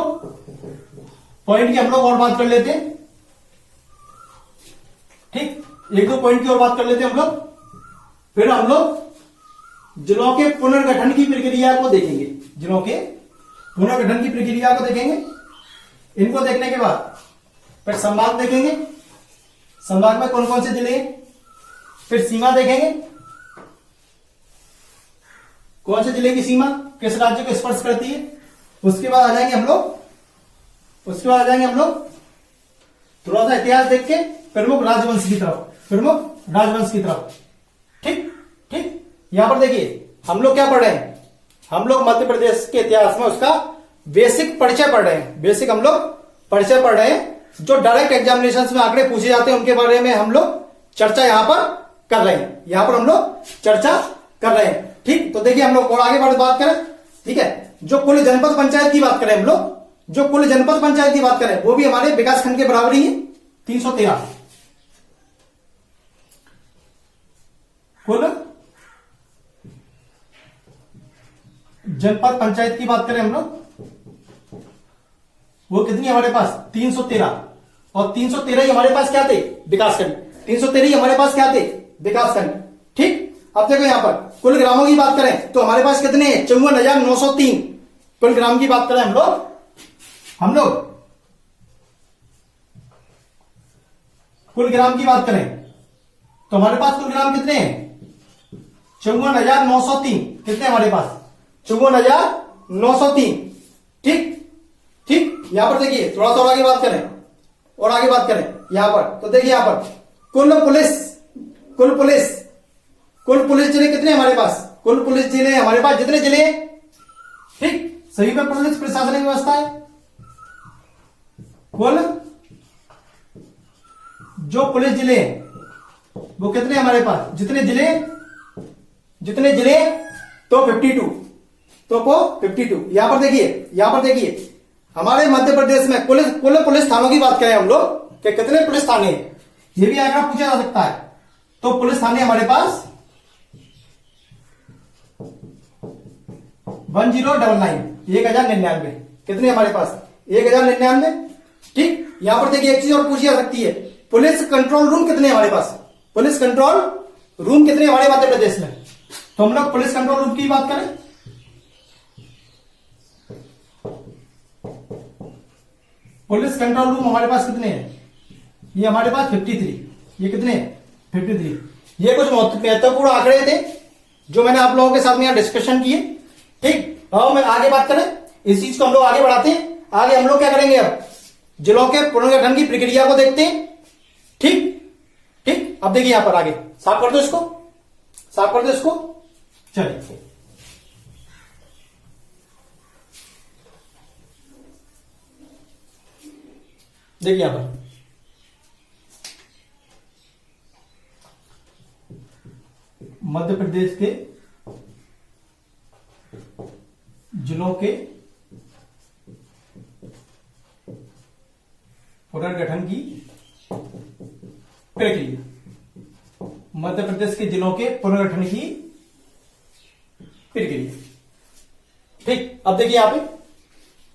पॉइंट की हम लोग और बात कर लेते हैं। ठीक, 1-2 पॉइंट की और बात कर लेते हैं हम लोग, फिर हम लोग जिलों के पुनर्गठन की प्रक्रिया को देखेंगे। इनको देखने के बाद फिर संभाग देखेंगे, संभाग में कौन कौन से जिले हैं, फिर सीमा देखेंगे, कौन से जिले की सीमा किस राज्य को स्पर्श करती है। उसके बाद आ जाएंगे हम लोग थोड़ा सा इतिहास देख के प्रमुख राजवंश की तरफ। ठीक, यहां पर देखिए हम लोग क्या पढ़ रहे हैं, हम लोग मध्य प्रदेश के इतिहास में उसका बेसिक परिचय पढ़ रहे हैं। बेसिक हम लोग परिचय पढ़ रहे हैं। जो डायरेक्ट एग्जामिनेशन में आंकड़े पूछे जाते हैं उनके बारे में हम लोग चर्चा यहां पर कर रहे हैं। यहां पर हम लोग चर्चा कर रहे हैं। ठीक, तो देखिए हम लोग और आगे बात करें। ठीक है, जो कुल जनपद पंचायत की बात करें हम लोग, जो कुल जनपद पंचायत की बात करें वो भी हमारे विकास खंड के बराबर ही है 313। कुल जनपद पंचायत की बात करें हम लोग, वो कितनी हमारे पास 313। और 313 ही हमारे पास क्या थे, विकासखंड। 313 ही हमारे पास क्या थे, विकासखंड। ठीक, अब देखो यहां पर कुल ग्रामों की बात करें तो हमारे पास कितने हैं, 54,903 कुल ग्राम की बात करें हम लोग कुल ग्राम की बात करें तो हमारे पास कुल ग्राम कितने हैं, 54,903। कितने हमारे पास, 54,903। ठीक ठीक, यहां पर देखिए थोड़ा सा और आगे बात करें, और आगे बात करें यहां पर, तो देखिए यहां पर कुल पुलिस जिले कितने हमारे पास, कुल पुलिस जिले हमारे पास जितने जिले हैं, ठीक, सभी पर पुलिस प्रशासनिक व्यवस्था है। कुल जो पुलिस जिले हैं वो कितने हमारे पास, जितने जिले तो 52, तो वो 52। यहां पर देखिए हमारे मध्य प्रदेश में कुल पुलिस थानों की बात करें हम लोग कि कितने पुलिस थाने, ये भी आंकड़ा पूछा जा सकता है। तो पुलिस थाने हमारे पास 1099। कितने हमारे पास, 1099। ठीक, यहां पर देखिए एक चीज और पूछी जा सकती है, पुलिस कंट्रोल रूम कितने हमारे पास, पुलिस कंट्रोल रूम कितने हमारे मध्य प्रदेश में। तो हम लोग पुलिस कंट्रोल रूम की बात करें, पुलिस कंट्रोल रूम हमारे पास कितने हैं, ये हमारे पास 53। ये कितने, 53। ये कुछ महत्वपूर्ण आंकड़े थे जो मैंने आप लोगों के साथ में यहां डिस्कशन किए। ठीक, अब मैं आगे बात करें, इस चीज को हम लोग आगे बढ़ाते हैं। आगे हम लोग क्या करेंगे, अब जिलों के पुनर्गठन की प्रक्रिया को देखते हैं। ठीक ठीक, अब देखिए यहां पर आगे साफ कर दो इसको, चलिए देखिए यहां पर मध्य प्रदेश के जिलों के पुनर्गठन की प्रक्रिया, मध्य प्रदेश के जिलों के पुनर्गठन की प्रक्रिया। ठीक, अब देखिए यहां पे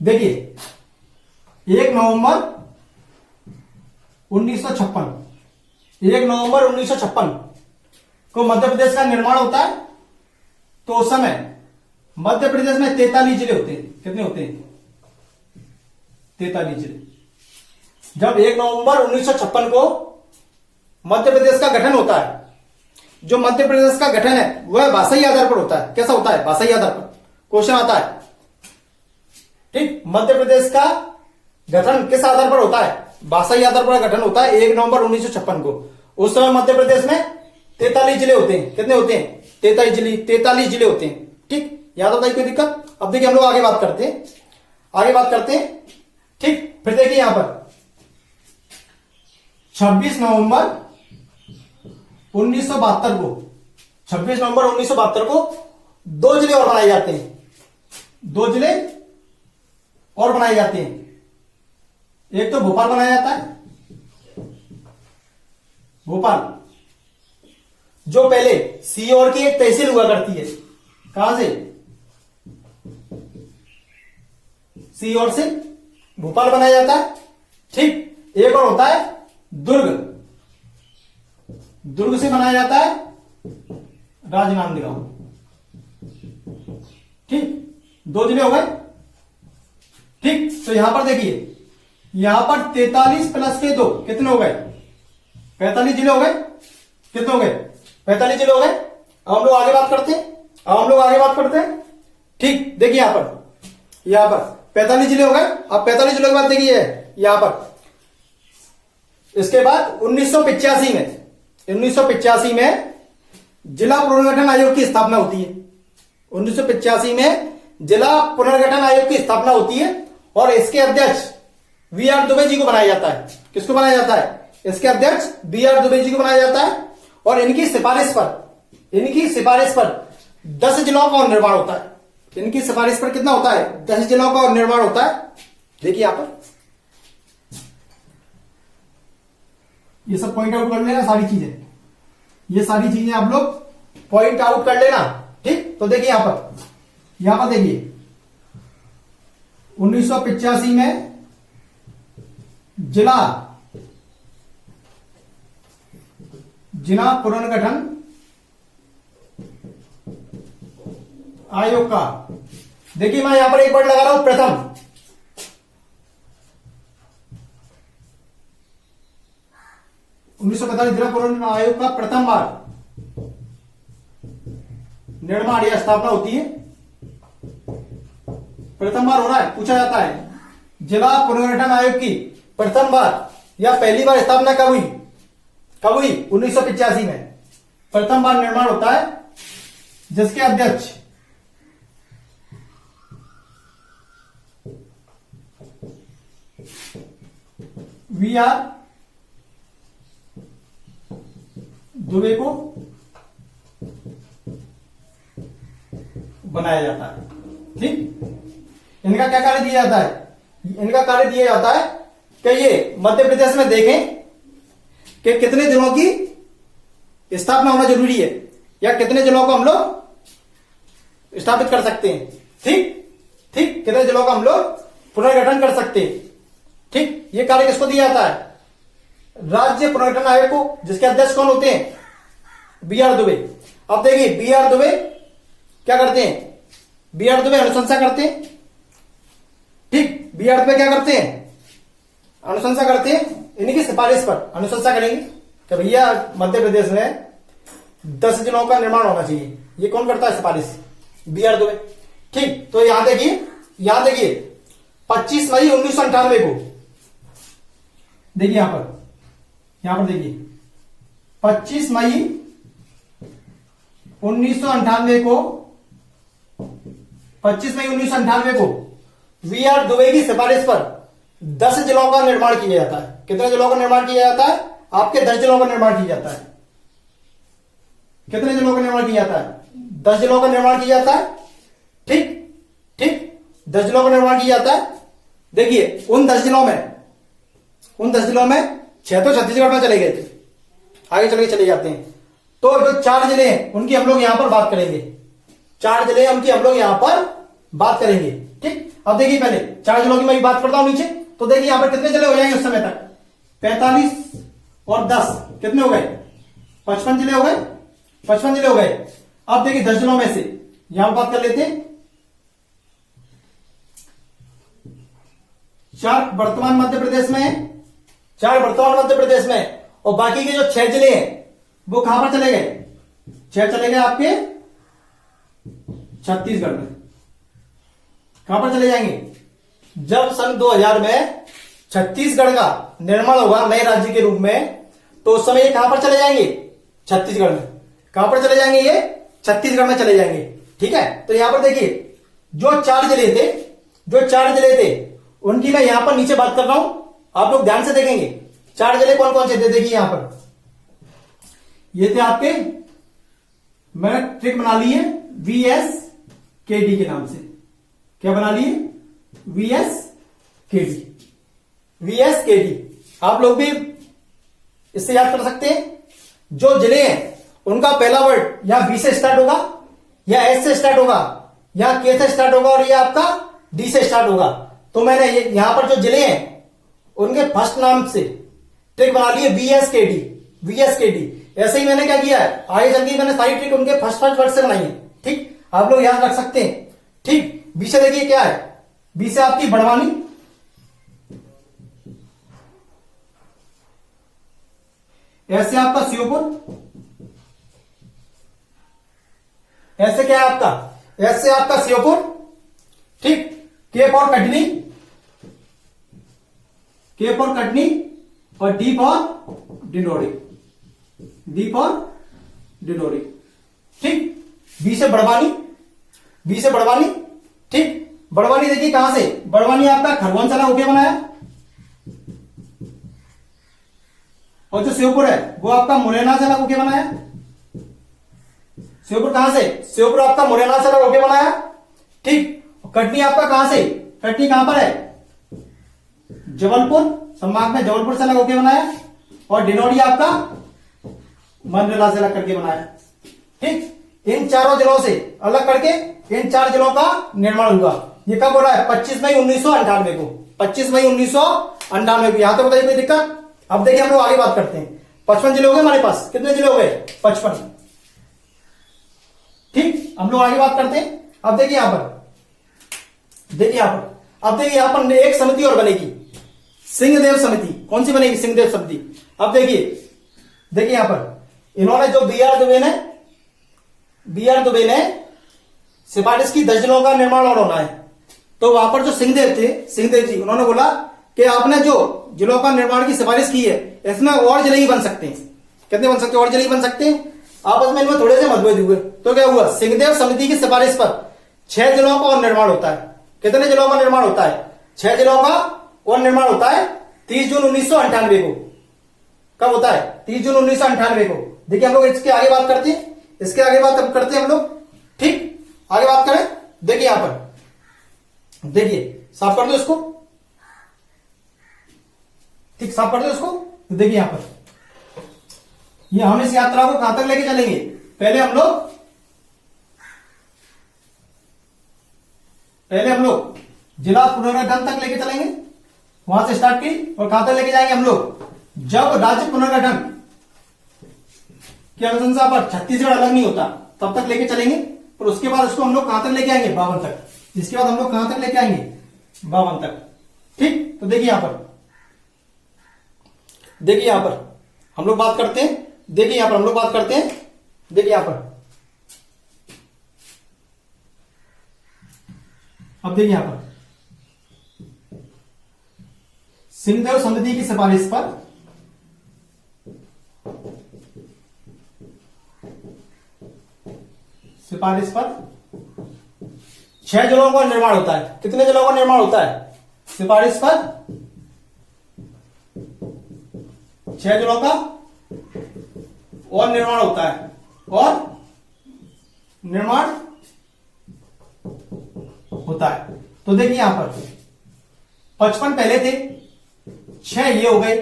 देखिए 1 नवंबर 1956 को मध्य प्रदेश का निर्माण होता है। तो उस समय मध्य प्रदेश में 43 जिले होते हैं। कितने होते हैं, 43 जिले। जब 1 नवंबर 1956 को मध्य प्रदेश का गठन होता है, जो मध्य प्रदेश का गठन है वह भाषाई आधार पर होता है। कैसा होता है, भाषाई आधार पर। क्वेश्चन आता है, ठीक, मध्य प्रदेश का गठन किस आधार पर होता है, भाषाई आधार पर गठन होता है 1 नवंबर 1956 को। उस समय मध्य प्रदेश में 43 जिले होते हैं। कितने होते हैं, 43 जिले होते हैं। ठीक, याद होता है, कोई दिक्कत। अब देखिए हम लोग आगे बात करते हैं। ठीक, फिर देखिए यहां पर 26 नवंबर 1972 को 2 जिले और बनाए जाते हैं। 2 जिले और बनाए जाते हैं। एक तो भोपाल बनाया जाता है, भोपाल, जो पहले सीहोर की एक तहसील हुआ करती है। कहां से, सीहोर से भोपाल बनाया जाता है। ठीक, एक और होता है दुर्ग से बनाया जाता है राजनांदगांव। ठीक, 2 जिले हो गए। ठीक, तो यहां पर देखिए, यहां पर 43 प्लस के 2 कितने हो गए, 45 जिले हो गए। कितने हो गए, 45 जिले हो गए। अब हम लोग आगे बात करते हैं। ठीक, देखिए यहां पर 45 जिले हो गए। अब 45 जिलों के बाद देखिए यहां पर इसके बाद 1985 में जिला पुनर्गठन आयोग की स्थापना होती है। 1985 में जिला पुनर्गठन आयोग की स्थापना होती है और इसके अध्यक्ष वी आर दुबे जी को बनाया जाता है। किसको बनाया जाता है? इसके अध्यक्ष बी आर दुबे जी को बनाया जाता है और इनकी सिफारिश पर 10 जिलों का निर्माण होता है। इनकी सिफारिश पर कितना होता है? 10 जिलों का निर्माण होता है। देखिए यहां पर ये सब पॉइंट आउट कर लेना, सारी चीजें, ये सारी चीजें आप लोग पॉइंट आउट कर लेना। ठीक, तो देखिए यहां पर देखिए 1985 में जिला पुनर्गठन आयोग का, देखिए मैं यहां पर एक वर्ड लगा रहा हूं, प्रथम। 1945 जिला पुनर्गठन आयोग का प्रथम बार निर्माण या स्थापना होती है। प्रथम बार हो रहा है, पूछा जाता है जिला पुनर्गठन आयोग की प्रथम बार या पहली बार स्थापना कब हुई? 1985 में प्रथम बार निर्माण होता है, जिसके अध्यक्ष वी आर दुबे को बनाया जाता है। ठीक, इनका क्या कार्य दिया जाता है? इनका कार्य दिया जाता है कि ये मध्य प्रदेश में देखें कि कितने जिलों की स्थापना होना जरूरी है या कितने जिलों को हम लोग स्थापित कर सकते हैं। ठीक, कितने जिलों का हम लोग पुनर्गठन कर सकते हैं। ठीक, ये कार्य किसको दिया जाता है? राज्य पुनर्गठन आयोग को, जिसके अध्यक्ष कौन होते हैं? B R Dubey. अब देखिए बी आर दुबे क्या करते हैं? बी आर दुबे अनुशंसा करते हैं। ठीक, बी आर दुबे क्या करते हैं? अनुशंसा करते हैं। इनकी सिफारिश पर अनुशंसा करेंगे कि भैया मध्य प्रदेश में 10 जिलों का निर्माण होना चाहिए। ये कौन करता है सिफारिश? B R Dubey. ठीक, तो यहां देखिए 25 मई 1998 को, देखिए यहां पर देखिए 25 मई 1998 को 25 मई 1998 को वी आर दुबे की सिफारिश पर 10 जिलों का निर्माण किया जाता है। कितने जिलों का निर्माण किया जाता है? आपके 10 जिलों का निर्माण किया जाता है। कितने जिलों का निर्माण किया जाता है? 10 जिलों का निर्माण किया जाता है। ठीक, 10 जिलों का निर्माण किया जाता है। देखिए उन 10 जिलों में 6 तो छत्तीसगढ़ में चले गए थे, आगे चले जाते हैं। तो जो 4 जिले हैं उनकी हम लोग यहां पर बात करेंगे। 4 जिले उनकी हम लोग यहां पर बात करेंगे। ठीक, अब देखिए पहले 4 जिलों की मैं बात करता हूं नीचे, तो देखिए यहां पर कितने जिले हो जाएंगे उस समय तक? 45 और 10 कितने हो गए? 55 जिले हो गए। 55 जिले हो गए। अब देखिए 10 जिलों में से यहां बात कर लेते हैं। 4 वर्तमान मध्य प्रदेश में है, 4 वर्तमान मध्य प्रदेश में, और बाकी के जो 6 जिले हैं वो कहां पर चले गए? 6 चले गए आपके छत्तीसगढ़ में। कहां पर चले जाएंगे? जब सन 2000 में छत्तीसगढ़ का निर्माण होगा नए राज्य के रूप में, तो उस समय ये कहां पर चले जाएंगे? छत्तीसगढ़ में। कहां पर चले जाएंगे? ये छत्तीसगढ़ में चले जाएंगे। ठीक है, तो यहां पर देखिए जो 4 जिले थे उनकी मैं यहां पर नीचे बात कर रहा हूं, आप लोग ध्यान से देखेंगे 4 जिले कौन कौन से थे। देखिए यहां पर ये थे आपके, मैंने ट्रिक बना ली है VSKD के नाम से। क्या बना लिए? VSKD। आप लोग भी इससे याद कर सकते हैं। जो जिले हैं उनका पहला वर्ड या V से स्टार्ट होगा, या S से स्टार्ट होगा, या K से स्टार्ट होगा, और ये आपका D से स्टार्ट होगा। तो मैंने यहां पर जो जिले हैं उनके फर्स्ट नाम से ट्रिक बना ली है VSKD। ऐसे ही मैंने क्या किया है, आगे चल के मैंने सारी ट्रिक उनके फर्स्ट वर्ड से बनाई है। ठीक, आप लोग याद रख सकते हैं। ठीक, बी से देखिए क्या है? बी से आपकी बड़वानी, ऐसे आपका श्योपुर, ऐसे क्या है आपका? ऐसे आपका श्योपुर। ठीक, के फॉर कटनी, और डी फॉर डिंडोरी। ठीक, बी से बड़वानी, बी से बड़वानी, ठीक। बड़वानी देखिए कहां से, बड़वानी आपका खरगोन साला होके बनाया, और जो श्योपुर है वो आपका मुरैना से होके बनाया। श्योपुर कहां से, श्योपुर आपका मुरैना से होके बनाया, ठीक। कटनी आपका कहां से, कटनी कहां पर है, जबलपुर संभाग में जबलपुर से होके बनाया, और डिंडोरी आपका मंडला से अलग करके बनाया, ठीक। इन चारों जिलों से अलग करके इन 4 जिलों का निर्माण हुआ। ये कब हो रहा है, 25 मई 1998 को, 25 मई 1998 को। यहां तो बताइए कोई दिक्कत। अब देखिए हम लोग आगे बात करते हैं। 55 जिले हो गए हमारे पास, कितने जिले हो गए, 55, ठीक। हम लोग आगे बात करते हैं। अब देखिए यहां पर, देखिए यहां पर, अब देखिए यहां पर एक समिति और बनेगी, सिंहदेव समिति। कौन सी बनेगी, सिंहदेव समिति। अब देखिए, देखिए यहां पर इन्होंने जो बी आर दुबे ने सिफारिश की 10 जिलों का निर्माण और होना है, तो वहां पर जो सिंहदेव थे, सिंहदेव जी, उन्होंने बोला कि आपने जो जिलों का निर्माण की सिफारिश की है, इसमें और जिले ही बन सकते हैं। कितने बन सकते हैं, और जिले ही बन सकते हैं। आपस में इनमें थोड़े से मतभेद हुए, तो क्या हुआ, सिंहदेव समिति की सिफारिश पर 6 जिलों का और निर्माण होता है। कितने जिलों का निर्माण होता है, 6 जिलों का और निर्माण होता है 30 जून 1998 को। कब होता है, 30 जून 1998 को। देखिए हम लोग इसके आगे बात करते हैं, इसके आगे बात अब करते हैं हम लोग, ठीक। आगे बात करें, देखिए यहां पर, देखिए साफ कर दो इसको, ठीक, साफ कर दो इसको। तो देखिए यहां पर, ये हम इस यात्रा को कहां तक लेके चलेंगे, पहले हम लोग जिला पुनर्गठन तक लेके चलेंगे, वहां से स्टार्ट की, और कहां तक लेके जाएंगे हम लोग, जब राज्य पुनर्गठन की अनुशंसा पर छत्तीसगढ़ अलग नहीं होता तब तक लेके चलेंगे। और उसके बाद उसको हम लोग कहां तक लेके आएंगे, 52 तक। इसके बाद हम लोग कहां तक लेके आएंगे, 52 तक, ठीक। तो देखिए यहां पर, देखिए यहां पर हम लोग बात करते हैं, देखिए यहां पर हम लोग बात करते हैं, देखिए यहां पर, अब देखिए यहां पर सिंहदेव समिति की सिफारिश पर सिफारिश पर 6 जिलों का निर्माण होता है। कितने जिलों का निर्माण होता है, सिफारिश पर 6 जिलों का और निर्माण होता है, और निर्माण होता है। तो देखिए यहां पर 55 पहले थे, 6 ये हो गए,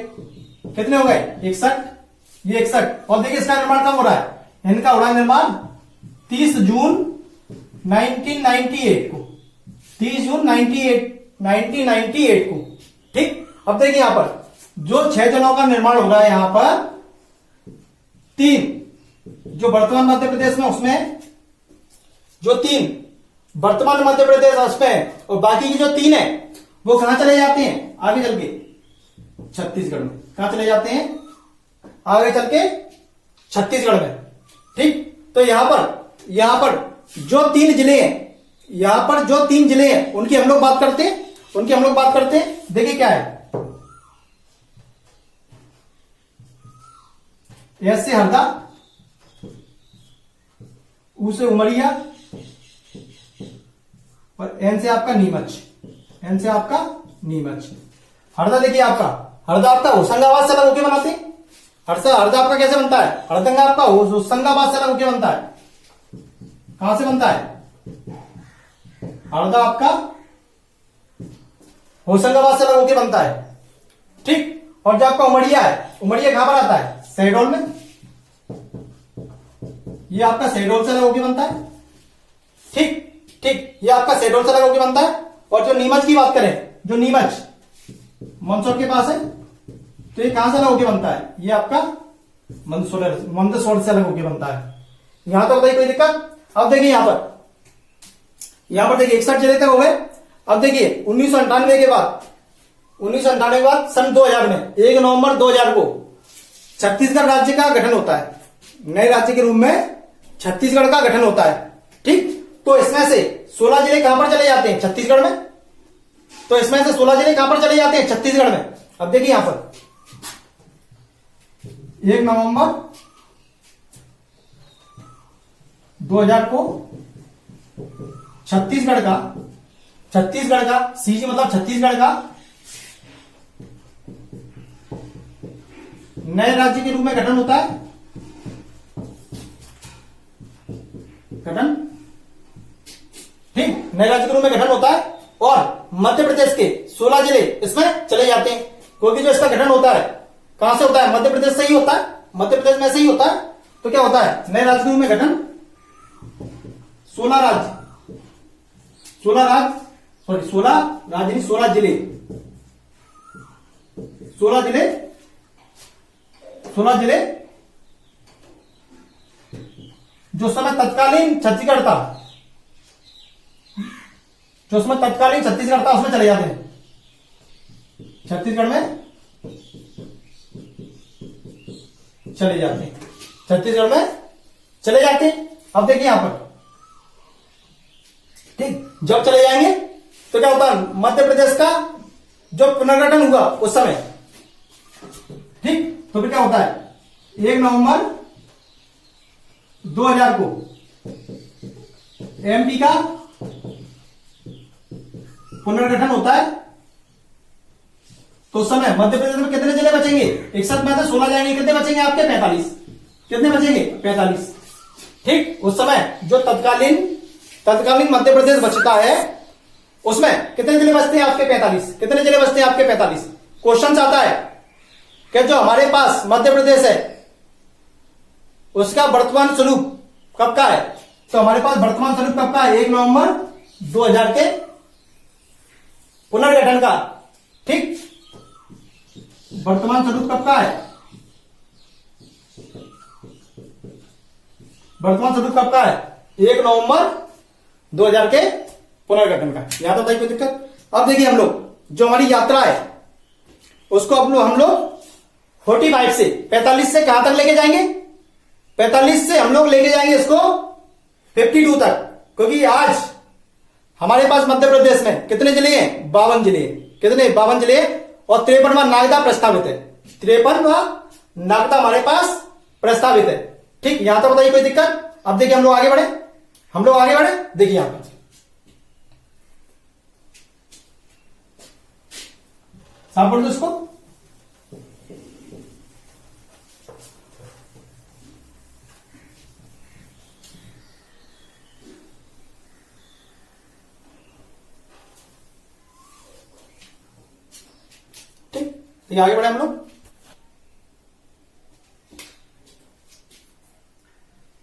कितने हो गए, 61, ये 61। और देखिए इसका निर्माण कब हो रहा है, इनका हो रहा है निर्माण 30 जून 1998 को, 30 जून 1998 को, ठीक। अब देखिए यहां पर जो 6 जिलों का निर्माण हो रहा है, यहां पर 3 जो वर्तमान मध्य प्रदेश में, उसमें जो 3 वर्तमान मध्य प्रदेश उसमें, और बाकी की जो 3 है वो कहां चले जाते हैं, आगे चल के छत्तीसगढ़ में। कहां चले जाते हैं, आगे चल के छत्तीसगढ़ में, ठीक। तो यहां पर जो 3 जिले हैं, यहां पर जो 3 जिले हैं उनकी हम लोग बात करते हैं, देखिए क्या है, एस से हरदा, ऊ से उमरिया, और एन से आपका नीमच, हरदा। देखिए हरदा आपका होशंगाबाद से अलग होके बनाते हैं। हरदा आपका कैसे बनता है, हरदंगा आपका होशंगाबाद से अलग होके बनता है। कहां से बनता है, हरदा आपका होशंगाबाद से अलग होके बनता है, ठीक। और जो आपका उमरिया है, उमरिया कहां पर आता है, शहडोल में, ये आपका शहडोल से अलग होके बनता है, ठीक, ये आपका शहडोल से अलग होके बनता है। और जो नीमच की बात करें, जो नीमच मंदसौर के पास है, तो ये कहां से अलग होके बनता है, ये आपका मंदसौर से अलग होके बनता है। यहां तो बताइए कोई दिक्कत। अब देखिए यहां पर देखिए 61 जिले तक हो गए। अब देखिए 1998 के बाद सन 2000 में 1 नवंबर 2000 को छत्तीसगढ़ राज्य का गठन होता है। नए राज्य के रूप में छत्तीसगढ़ का गठन होता है, ठीक। तो इसमें से 16 जिले कहां पर चले जाते हैं, छत्तीसगढ़ में। तो इसमें से 16 जिले कहां पर चले जाते हैं, छत्तीसगढ़ में। अब देखिए यहां पर 1 नवंबर 2000 को छत्तीसगढ़ का सीजी मतलब छत्तीसगढ़ का नए राज्य के रूप में गठन होता है, गठन, ठीक, नए राज्य के रूप में गठन होता है। और मध्य प्रदेश के 16 जिले इसमें चले जाते हैं, क्योंकि जो इसका गठन होता है कहां से होता है, मध्य प्रदेश से ही होता है, मध्य प्रदेश में से ही होता है। तो क्या होता है, नए राज्य के रूप में गठन, 16 राज्य, 16 राज्य, सॉरी 16 राज्य नहीं, 16 जिले, 16 जिले, 16 जिले जो समय तत्कालीन छत्तीसगढ़ था, जो उसमें तत्कालीन छत्तीसगढ़ था उसमें चले जाते हैं, छत्तीसगढ़ में चले जाते हैं, छत्तीसगढ़ में चले जाते हैं। अब देखिए यहां पर, ठीक, जब चले जाएंगे तो क्या होता है, मध्य प्रदेश का जो पुनर्गठन हुआ उस समय, ठीक, तो फिर क्या होता है, 1 नवंबर 2000 को एमपी का पुनर्गठन होता है। तो उस समय मध्य प्रदेश में कितने जिले बचेंगे, एक साथ में 16 जाएंगे, कितने बचेंगे आपके, 45, कितने बचेंगे, 45, ठीक। उस समय जो तत्कालीन मध्य प्रदेश बचता है उसमें कितने जिले बचते हैं आपके, 45, कितने जिले बचते हैं आपके, 45। क्वेश्चन आता है कि जो हमारे पास मध्य प्रदेश है उसका वर्तमान स्वरूप कब का है, तो हमारे पास वर्तमान स्वरूप कब का है, 1 नवंबर 2000 के पुनर्गठन का, ठीक। वर्तमान स्वरूप कब का है, वर्तमान स्वरूप कब का है, 1 नवंबर 2000 के पुनर्गठन का। याद होता है कोई दिक्कत। अब देखिए हम लोग जो हमारी यात्रा है उसको हम लोग 45 से 45 से कहां तक लेके जाएंगे, 45 से हम लोग लेके जाएंगे इसको 52 तक, क्योंकि आज हमारे पास मध्य प्रदेश में कितने जिले हैं, 52 जिले, कितने, 52 जिले, और 53वां नागदा प्रस्तावित है, 53वां नागदा हमारे पास प्रस्तावित है, ठीक। यहां तक बताइए कोई दिक्कत। अब देखिए हम लोग आगे बढ़े, देखिए यहां पर साफ पढ़ दो इसको, ठीक। ये आगे बढ़े हम लोग,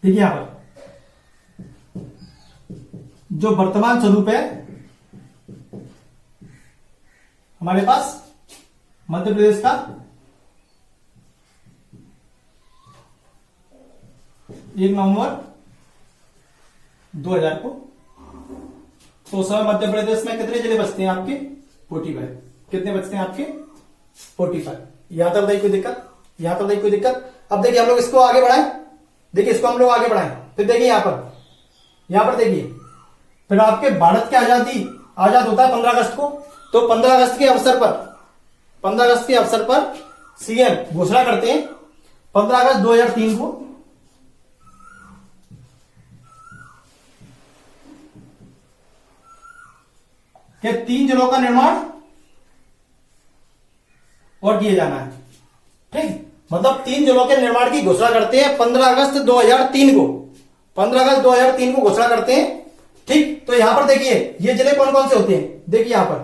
देखिए यहां पर जो वर्तमान स्वरूप है हमारे पास मध्य प्रदेश का, 1 नवंबर 2000 को, तो उस समय मध्य प्रदेश में कितने जिले बचते हैं आपके, 45, कितने बचते हैं आपके, 45। यहां तक बताइए कोई दिक्कत, यहां तक बताइए कोई दिक्कत। अब देखिए हम लोग इसको आगे बढ़ाएं, देखिए इसको हम लोग आगे बढ़ाएं, फिर देखिए यहां पर देखिए, फिर आपके भारत की आजाद होता है 15 अगस्त को, तो 15 अगस्त के अवसर पर सीएम घोषणा करते हैं 15 अगस्त 2003 को, कि 3 जिलों का निर्माण और किए जाना है, ठीक। मतलब 3 जिलों के निर्माण की घोषणा करते हैं 15 अगस्त 2003 को, 15 अगस्त 2003 को घोषणा करते हैं, ठीक। तो यहां पर देखिए ये जिले कौन कौन से होते हैं, देखिए यहां पर,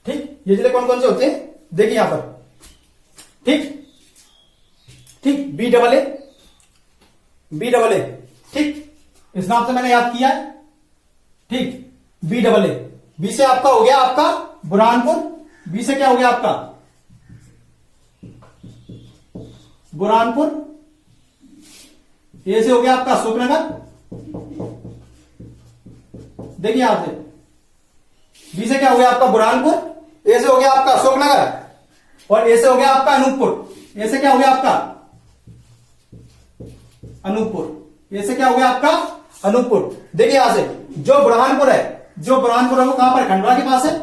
ठीक, ये जिले कौन कौन से होते हैं, देखिए यहां पर, ठीक, बी डबल ए, ठीक, इस नाम से मैंने याद किया है, ठीक, बी डबल ए, बी से आपका हो गया आपका बुरहानपुर, बी से क्या हो गया आपका बुरहानपुर, ए से हो गया आपका अशोकनगर, देखिए यहां से बी से क्या हो गया आपका बुरहानपुर, ए से हो गया आपका अशोकनगर, और ए से हो गया आपका अनूपपुर, ए से क्या हो गया आपका अनूपपुर, ए से क्या हो गया आपका अनूपपुर। देखिए यहां से जो बुरहानपुर है वो कहां पर, खंडवा के पास है,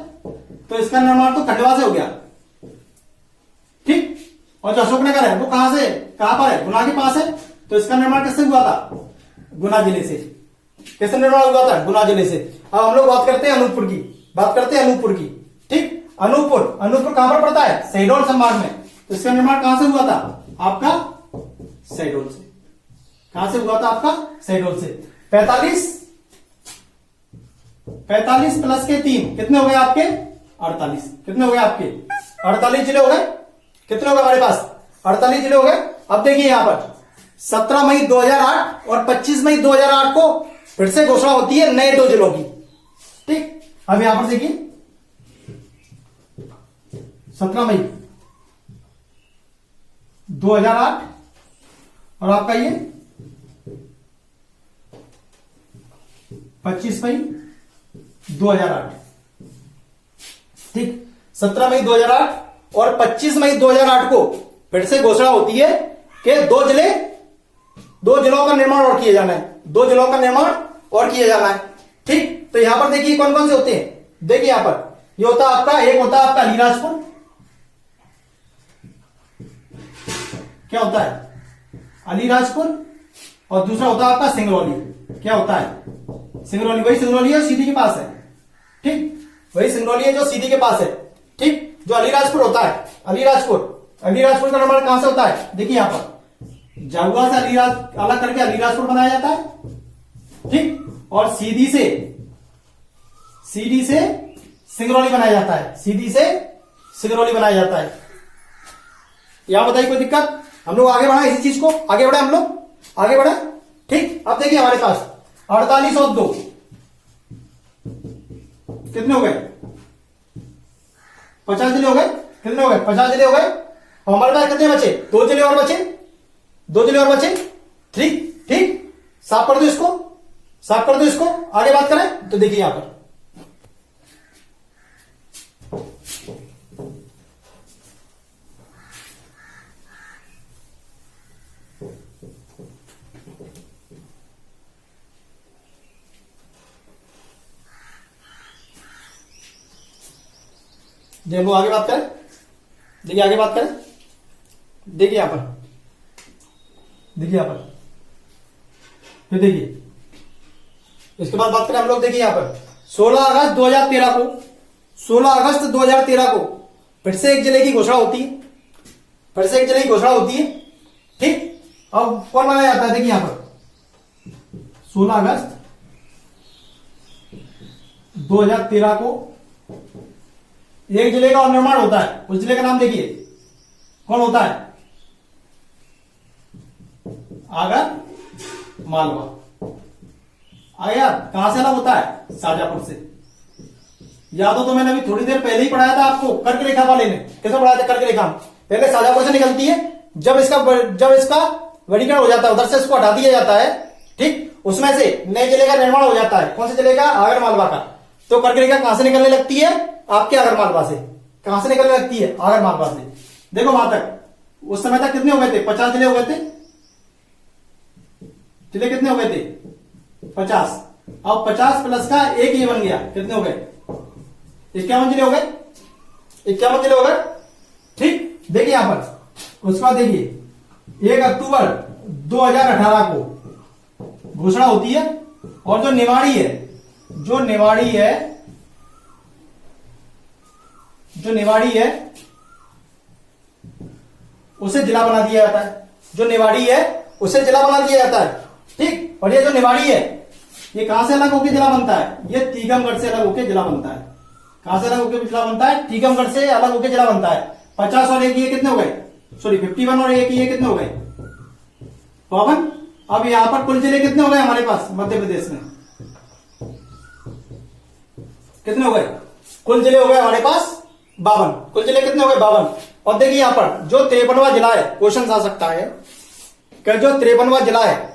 तो इसका निर्माण तो खंडवा से हो गया, ठीक। और जो अशोकनगर है वो कहां से कहां पर है, गुना के पास है, तो इसका निर्माण किससे हुआ था, गुना जिले से। किससे निर्माण हुआ था, गुना जिले से। अब हम लोग बात करते हैं अनूपपुर की, बात करते हैं अनूपपुर की। ठीक, अनूपपुर, अनूपपुर कहां पर पड़ता है, शहडोल संभाग में, तो इसका निर्माण कहां से हुआ था आपका, शहडोल से। कहां से हुआ था आपका, शहडोल से। 45 प्लस के 3 कितने हो गए आपके, 48। कितने हो गए आपके, 48 जिले हो गए। कितने हो गए हमारे पास, 48 जिले हो गए। अब देखिए यहां पर 17 मई 2008 और 25 मई 2008 को फिर से घोषणा होती है नए 2 जिलों की। ठीक, अब यहां पर देखिए 17 मई 2008 और आपका ये 25 मई 2008। ठीक, 17 मई 2008 और 25 मई 2008 को फिर से घोषणा होती है कि 2 जिलों का निर्माण और किया जाना है, 2 जिलों का निर्माण और किया जाना है। ठीक, तो यहां पर देखिए कौन कौन से होते हैं। देखिए यहां पर ये होता है आपका, एक होता है आपका अलीराजपुर, क्या होता है, अलीराजपुर, और दूसरा होता है आपका सिंगरौली। क्या होता है, सिंगरौली, वही सिंगरौली है सीधी के पास है। ठीक, वही सिंगरौली है जो सीधी के पास है। ठीक, जो अलीराजपुर होता है, अलीराजपुर का निर्माण कहां से होता है, देखिए यहां पर जागुआ से अलीराज अलग करके अलीराजपुर बनाया जाता है। ठीक, और सीधी से सिंगरौली बनाया जाता है, सीधी से सिंगरौली बनाया जाता है। यहां बताइए कोई दिक्कत, हम लोग आगे बढ़ा इसी चीज को, आगे बढ़े, हम लोग आगे बढ़े। ठीक, अब देखिए हमारे पास 48 और 2 कितने हो गए, 50 जिले हो गए। कितने हो गए, 50 जिले हो गए। और हमारे पास कितने बचे, 2 जिले और बचे, 2 जिले और बचे। ठीक, ठीक, साफ कर दो इसको, साफ कर दो इसको, आगे बात करें तो देखिए यहां पर देखो, आगे बात करें, देखिए आगे बात करें, देखिए यहां पर, देखिए यहां पर, फिर देखिए इसके बाद बात करें हम लोग। देखिए यहां पर 16 अगस्त 2013 को, 16 अगस्त 2013 को फिर से एक जिले की घोषणा होती है, फिर से एक जिले की घोषणा होती है। ठीक, अब कौन बनाया जाता है, देखिए यहां पर 16 अगस्त 2013 को एक जिले का और निर्माण होता है। उस जिले का नाम देखिए कौन होता है, आगर मालवा। आया, कहां से अलग होता है, शाजापुर से। याद हो तो मैंने अभी थोड़ी देर पहले ही पढ़ाया था आपको, कर्क रेखा वाले ने। कैसे पढ़ाया था, कर्क रेखा पहले शाजापुर से निकलती है, जब इसका वर्गीकरण हो जाता है उधर से इसको हटा दिया जाता है। ठीक, उसमें से नए जिले का निर्माण हो जाता है। कौन से जिले का, आगर मालवा का। तो कर्क रेखा कहां से निकलने लगती है, आपके आगर मालवा से। कहां से निकलने लगती है, आगर मालवा से। देखो वहां तक, उस समय तक कितने हो गए थे, 50 जिले हो गए थे। जिले कितने हो गए थे, 50। अब 50 प्लस का एक ये बन गया, कितने हो गए, 51 जिले हो गए, 51 जिले हो गए। ठीक, देखिए यहां पर उसके बाद देखिए 1 अक्टूबर 2018 को घोषणा होती है, और जो निवाड़ी है, जो निवाड़ी है उसे जिला बना दिया जाता है। जो निवाड़ी है उसे जिला बना दिया जाता है। ठीक, और ये जो निवाड़ी है ये कहां से अलग होकर जिला बनता है, ये टीकमगढ़ से अलग होकर जिला बनता है। कहां से अलग होकर जिला बनता है, टीकमगढ़ से अलग होकर जिला बनता है। 50 और एक ये कितने हो गए, सॉरी 51 और एक ये कितने हो गए, 52। अब यहां पर कुल जिले कितने हो गए हमारे पास मध्य प्रदेश में, कितने हो गए, कुल जिले हो गए हमारे पास 52। कुल जिले कितने हो गए, 52। और देखिए यहां पर जो 53वां जिला है, क्वेश्चन आ सकता है कि जो 53वां जिला है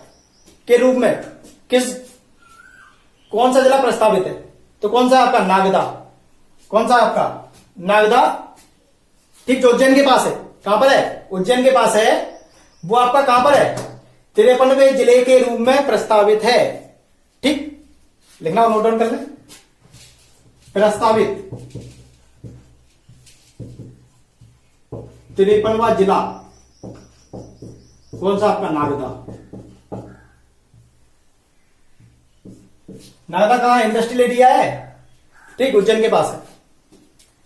के रूप में कौन सा जिला प्रस्तावित है, तो कौन सा आपका, नागदा। कौन सा आपका, नागदा। ठीक, जो उज्जैन के पास है, कहां पर है, उज्जैन के पास है, वो आपका कहां पर है, 53वें जिले के रूप में प्रस्तावित है। ठीक, लिखना नोट डाउन कर ले, प्रस्तावित 53वां जिला कौन सा आपका? नागदा। नागदा कहां? इंडस्ट्रियल एरिया है, ठीक, उज्जैन के पास है।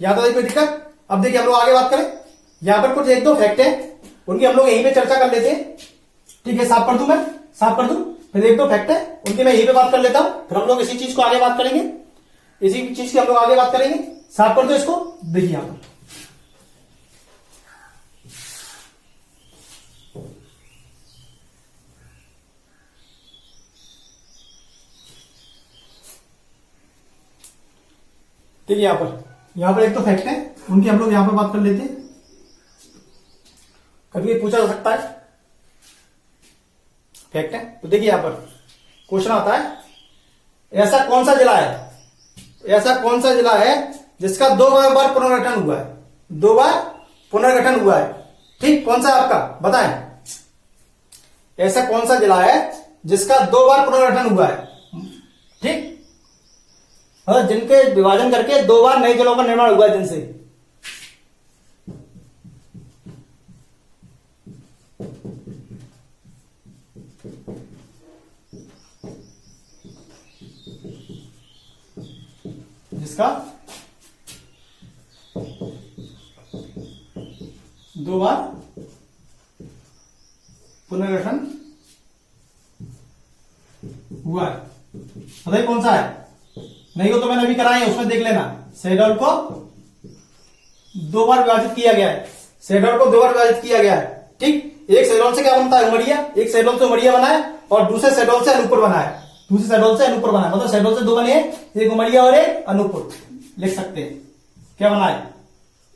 यहां तो कोई दिक्कत? अब देखिए हम लोग आगे बात करें, यहां पर कुछ एक दो फैक्ट है, उनकी हम लोग यहीं पे चर्चा कर लेते हैं, ठीक है। साफ कर दूं, मैं साफ कर दूं, फिर एक दो फैक्ट है उनकी मैं यहीं पे बात कर लेता हूं, फिर हम लोग इसी चीज को आगे बात करेंगे, इसी चीज की हम लोग आगे बात करेंगे। साफ कर दो इसको। देखिए यहां पर देखिए यहां पर एक तो फैक्ट है, उनकी हम लोग यहां पर बात कर लेते हैं। कभी पूछा जा सकता है, फैक्ट है तो देखिए यहां पर क्वेश्चन आता है, ऐसा कौन सा जिला है, ऐसा कौन सा जिला है जिसका 2 बार पुनर्गठन हुआ है? 2 बार पुनर्गठन हुआ है, ठीक। कौन सा आपका? बताएं। ऐसा कौन सा जिला है जिसका 2 बार पुनर्गठन हुआ है, ठीक। और जिनके विभाजन करके 2 बार नए जिलों का निर्माण हुआ है, जिनसे जिसका 2 बार पुनर्गठन हुआ है। बताइए कौन सा है? नहीं हो तो मैंने अभी कराया है, उसमें देख लेना। शहडोल को 2 बार विभाजित किया गया है, शहडोल को 2 बार विभाजित किया गया है, ठीक। एक शहडोल से क्या बनता है? उमरिया। एक शहडोल से उमरिया बना है और दूसरे शहडोल से अनूपपुर बना है, दूसरे शहडोल से अनूपपुर बना है, मतलब शहडोल से 2 बने हैं, एक उमरिया और एक अनूपपुर। लिख सकते हैं क्या बना है?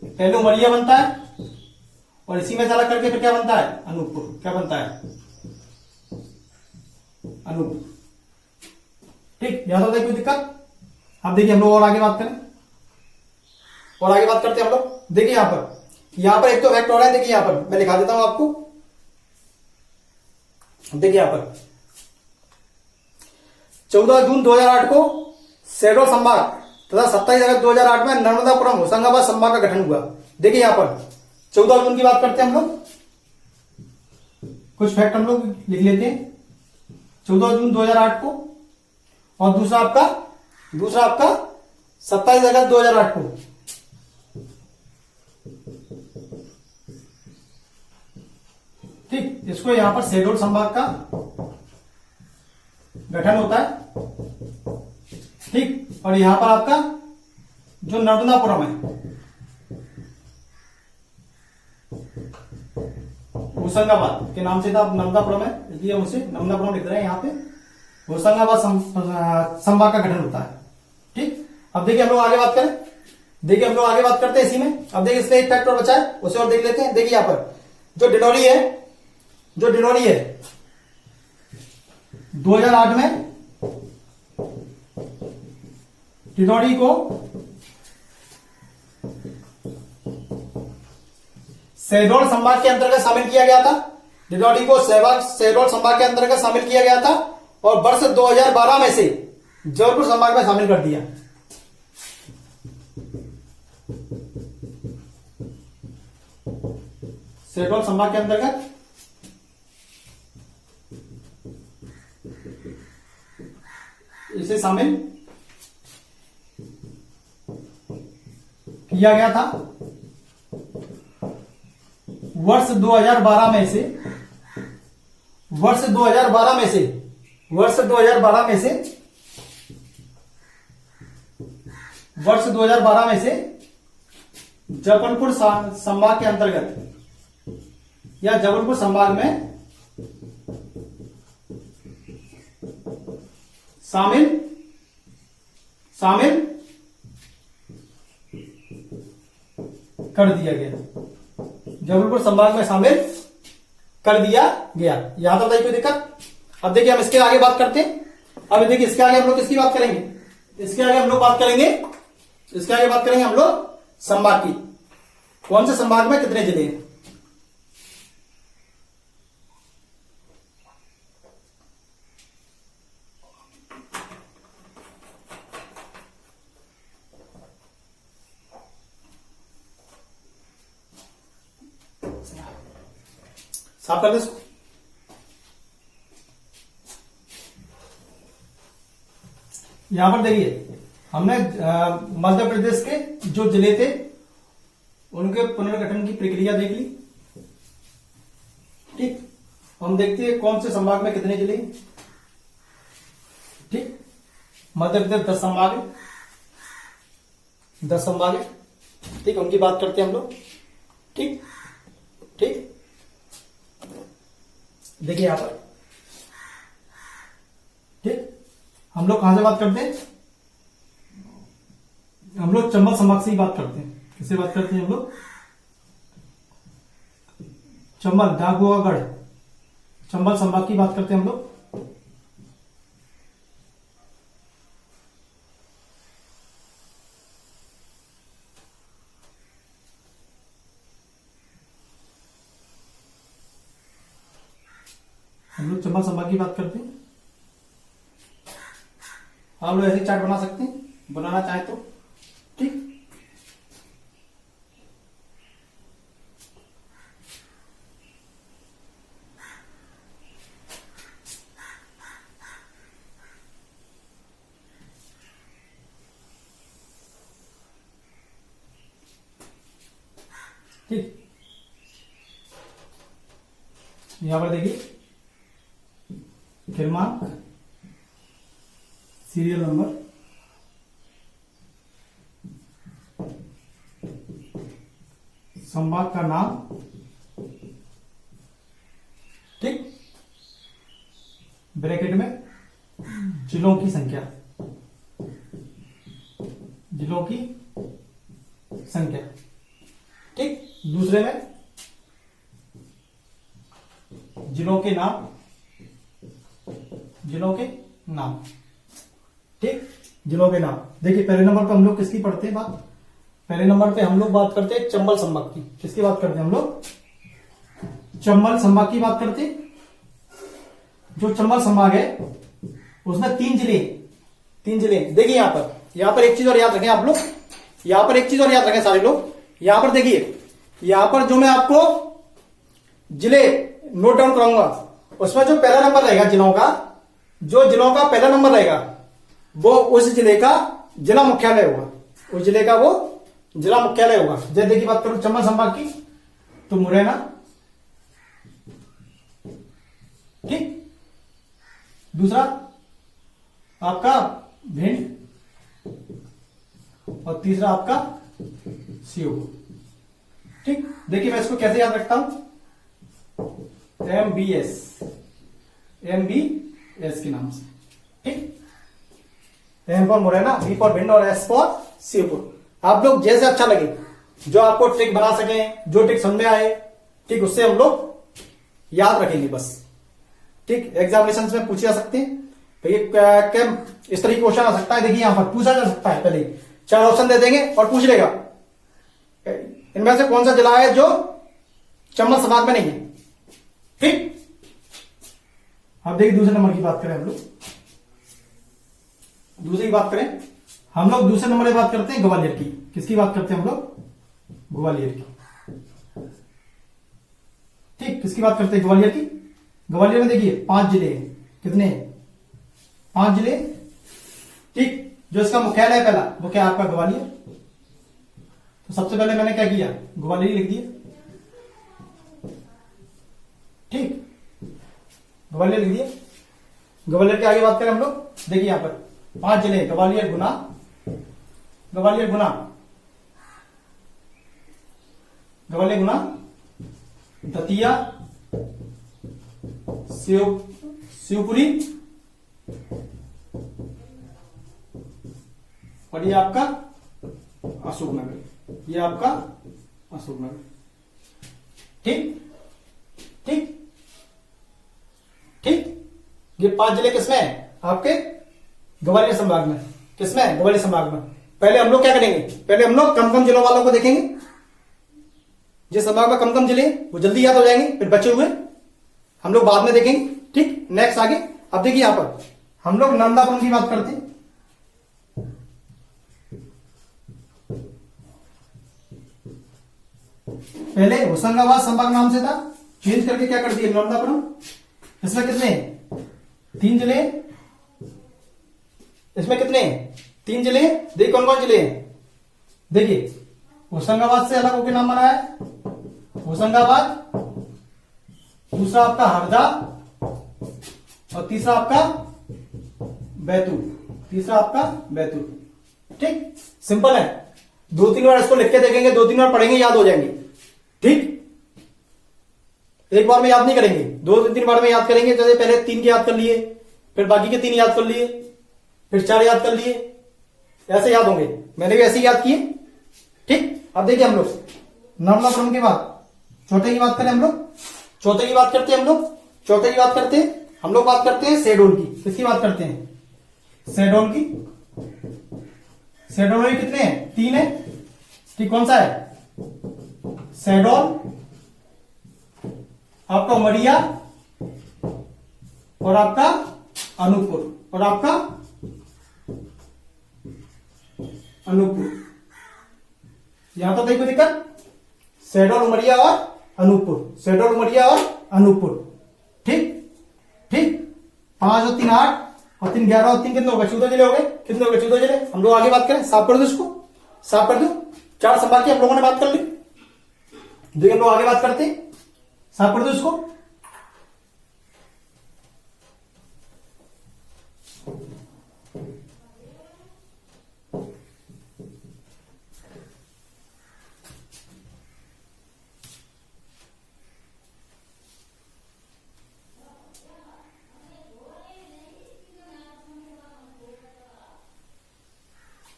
पहले उमरिया बनता है और इसी में चला करके फिर क्या बनता है? अनूपपुर। क्या बनता है? अनूपपुर, ठीक। यहां तक कोई दिक्कत? अब देखिए हम लोग और आगे बात करें, और आगे बात करते हैं हम लोग। देखिए यहां पर एक तो फैक्ट हो रहा है, देखिए यहां पर मैं लिखा देता हूं आपको। देखिए यहां पर 14 जून 2008 को शहडोल संभाग तथा 27 अगस्त 2008 में नर्मदापुरम होशंगाबाद संभाग का गठन हुआ। देखिए यहां पर 14 जून की बात करते हैं हम लोग, कुछ फैक्ट हम लोग लिख लेते हैं। 14 जून 2008 को, और दूसरा आपका 27 अगस्त 2008 को। ठीक, इसको यहां पर शहडोल संभाग का गठन होता है, ठीक। और यहां पर आपका जो नर्मदापुरम है, होशंगाबाद के नाम से था, नर्मदापुरम है इसलिए हम उसे नर्मदापुरम लिख रहे हैं। यहां पे होशंगाबाद संभाग का गठन होता है, ठीक। अब देखिए हम लोग आगे बात करें, देखिए हम लोग आगे बात करते हैं इसी में। अब देखिए इसका एक फैक्ट और बचा है, उसे और देख लेते हैं। देखिए यहां पर जो डिडौरी है 2008 में डिडौरी को शहडोल संभाग के अंतर्गत शामिल किया गया था। डिडौरी को शहडोल संभाग के अंतर्गत शामिल किया गया था और वर्ष 2012 में से जबलपुर संभाग में शामिल कर दिया। शहडोल संभाग के अंतर्गत इसे शामिल किया गया था। वर्ष 2012 में से जबलपुर संभाग के अंतर्गत या जबलपुर संभाग में शामिल कर दिया गया। जबलपुर संभाग में शामिल कर दिया गया। यहां तक बताइए कोई दिक्कत? अब देखिए हम इसके आगे बात करते हैं। अब देखिए इसके आगे हम लोग किसकी बात करेंगे? इसके आगे हम लोग बात करेंगे हम लोग संभाग की। कौन से संभाग में कितने जिले हैं? साफ कर दे इसको। यहां पर देखिए हमने मध्य प्रदेश के जो जिले थे उनके पुनर्गठन की प्रक्रिया देख ली। ठीक, हम देखते हैं कौन से संभाग में कितने जिले हैं। ठीक, मध्य प्रदेश 10 संभाग है, 10 संभाग है। ठीक, उनकी बात करते हैं हम लोग। ठीक ठीक, देखिए यहां पर। ठीक, हम लोग कहां से बात करते हैं? हम लोग चंबल संभाग से ही बात करते हैं। किससे बात करते हैं हम लोग? चंबल, डाकुआगढ़, चंबल संभाग की बात करते हैं हम लोग। चंबल संभाग की बात करते हैं। आप लोग ऐसे चार्ट बना सकते हैं, बनाना चाहे तो। ठीक, ठीक, यहां पर देखिए क्रमांक, सीरियल नंबर, संभाग का नाम। ठीक, ब्रैकेट में जिलों की संख्या, जिलों की संख्या। ठीक, दूसरे में जिलों के नाम, जिलों के नाम। ठीक, जिलों के नाम। देखिए पहले नंबर पे हम लोग किसकी पढ़ते हैं बात? पहले नंबर पे हम लोग बात करते हैं चंबल संभाग की। किसकी बात करते हैं हम लोग? चंबल संभाग की बात करते हैं। जो चंबल संभाग है उसमें 3 जिले, 3 जिले। देखिए यहां पर एक चीज और याद रखें आप लोग, यहां पर एक चीज और याद रखें सारे लोग। यहां पर देखिए, यहां पर जो मैं आपको जिले नोट डाउन कराऊंगा उसमें जो पहला नंबर रहेगा जिलों का, जो जिलों का पहला नंबर रहेगा वो उस जिले का जिला मुख्यालय होगा। उस जिले का वो जिला मुख्यालय होगा। जैसे की बात करूं चंबल संभाग की तो मुरैना। ठीक, दूसरा आपका भिंड और तीसरा आपका सीहोर। ठीक, देखिए मैं इसको कैसे याद रखता हूं? MBS, MBS के नाम से। ठीक, M for Morena, B for Bhind और S फॉर सीहोर। आप लोग जैसे अच्छा लगे, जो आपको ट्रिक बना सके, जो ट्रिक समझ में आए, ठीक, उससे हम लोग याद रखेंगे बस। ठीक, एग्जामिनेशन में पूछे जा सकते हैं भैया, इस तरह क्वेश्चन आ सकता है। देखिए यहां पर पूछा जा सकता है, पहले 4 ऑप्शन दे देंगे और पूछ लेगा इनमें से कौन सा जिला है जो चंबल संभाग में नहीं है। ठीक, अब देखिए दूसरे नंबर की बात करें हम लोग। दूसरी की बात करें हम लोग, दूसरे नंबर की बात करते हैं ग्वालियर की। किसकी बात करते हैं हम लोग? ग्वालियर की। ठीक, किसकी बात करते हैं? ग्वालियर की। ग्वालियर में देखिए 5 जिले हैं। कितने? 5 जिले। ठीक, जो इसका मुख्यालय है पहला वो क्या आपका? ग्वालियर। तो सबसे पहले मैंने क्या किया? ग्वालियर लिख दिया। ठीक, ग्वालियर लिख दिया। ग्वालियर के आगे बात करें हम लोग, देखिए यहां पर 5 जिले, ग्वालियर, गुना, ग्वालियर, गुना, ग्वालियर, गुना, दतिया, शिवपुरी और ये आपका अशोकनगर। ये आपका अशोकनगर। ठीक ठीक ठीक, ये 5 जिले किसमें है? आपके ग्वालियर संभाग में। किसमें है? ग्वालियर संभाग में। पहले हम लोग क्या करेंगे? पहले हम लोग कम कम जिलों वालों को देखेंगे। जिस संभाग में कम कम जिले वो जल्दी याद हो जाएंगे, फिर बचे हुए हम लोग बाद में देखेंगे। ठीक, नेक्स्ट आगे। अब देखिए यहां पर हम लोग नंदापुरम की बात करते हैं। पहले होशंगाबाद संभाग नाम से था, चेंज करके क्या कर दिए नॉर्मलापुरम। इसमें कितने 3 जिले, इसमें कितने 3 जिले। देखिए कौन कौन जिले हैं। देखिए होशंगाबाद से अलग होकर नाम बना है होशंगाबाद, दूसरा आपका हरदा और तीसरा आपका बैतूल, तीसरा आपका बैतूल। ठीक, सिंपल है। 2-3 बार इसको लिख के देखेंगे, 2-3 बार पढ़ेंगे, याद हो जाएंगे। ठीक, एक बार में याद नहीं करेंगे, 2-3 बार में याद करेंगे। जैसे पहले 3 के याद कर लिए, फिर बाकी के 3 याद कर लिए, फिर 4 याद कर लिए, ऐसे याद होंगे। मैंने भी ऐसे याद किए। ठीक, अब देखिए हम लोग नॉर्मलापुरम के बाद चौथे की बात करें हम लोग। चौथे की बात करते हैं हम लोग। चौथे की बात करते हैं हम लोग। बात करते हैं शहडोल की। किसकी बात करते हैं? शहडोल की। शहडोल में कितने हैं? 3 है। ठीक, कौन सा है? शहडोल, आपका उमरिया और आपका अनूपपुर, और आपका अनूपपुर। यहां तो देखो दिक्कत, शहडोल, उमरिया और अनूपपुर, शहडोल, उमरिया और अनूपपुर। ठीक ठीक, 5 और 3 8 और 3 11 और 3 कितने हो गए? 14 जिले हो गए। कितने हो गए? 14 जिले। हम लोग आगे बात करें, साफ कर दो इसको, साफ कर दो। 4 संभाग की हम लोगों ने बात कर ली। देखिए हम लोग आगे बात करते हैं, साफ कर दो इसको।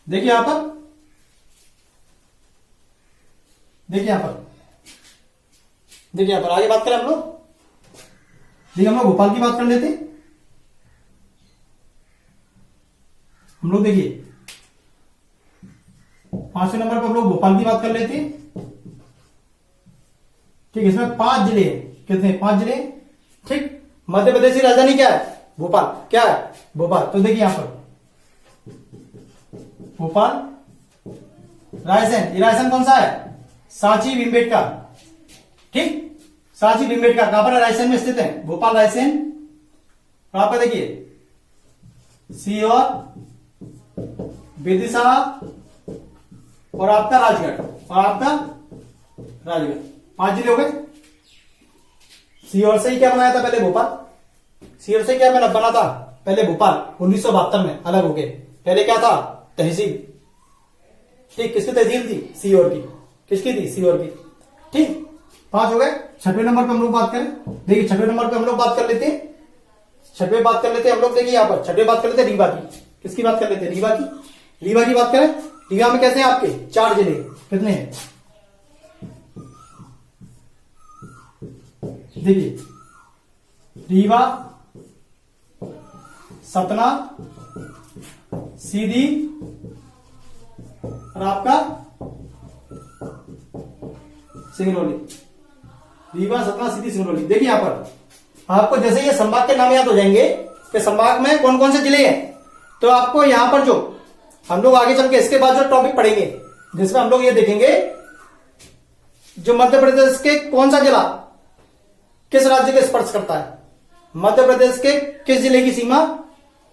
देखिए यहां पर, देखिए यहां पर, देखिए यहां पर आगे बात करें हम लोग। देखिए हम लोग भोपाल की बात कर लेते हैं। हम लोग देखिए 5वें नंबर पर हम लोग भोपाल की बात कर लेते हैं। ठीक, इसमें 5 जिले हैं। कितने? 5 जिले। ठीक, मध्य प्रदेश की राजधानी क्या है? भोपाल। क्या है? भोपाल। तो देखिए यहां पर भोपाल, रायसेन। ये रायसेन कौन सा है? सांची भीमबेटका। ठीक, सांची भीमबेटका कहां पर है? रायसेन में स्थित है। भोपाल, रायसेन। और आपका देखिए सीहोर, विदिशा और आपका राजगढ़, और आपका राजगढ़। 5 जिले हो गए। सीहोर से ही क्या बनाया था पहले? भोपाल। सीहोर से क्या मैंने बना था पहले? भोपाल। 1972 में अलग हो गए। पहले क्या था? तहसील। ठीक, किसकी तहसील थी? सीहोर की। किसकी थी? सीहोर की। ठीक, 5 हो गए। 6वें नंबर पे हम लोग बात करें। देखिए 6वें नंबर पे हम लोग बात कर लेते हैं। 6वें बात कर लेते हैं हम लोग। देखिए यहां पर 6वें बात कर लेते हैं रीवा की। किसकी बात कर लेते हैं? रीवा की। रीवा की बात करें। रीवा में कैसे हैं आपके? 4 जिले। कितने हैं? देखिए रीवा, सतना, सीधी और आपका सिंगरौली। रीवा, सतना, सीधी, सिंगरौली। देखिए यहां पर आपको जैसे ये संभाग के नाम याद हो जाएंगे कि संभाग में कौन कौन से जिले हैं, तो आपको यहां पर जो हम लोग आगे चल के इसके बाद जो टॉपिक पढ़ेंगे, जिसमें हम लोग ये देखेंगे जो मध्य प्रदेश के कौन सा जिला किस राज्य के स्पर्श करता है। मध्य प्रदेश के किस जिले की सीमा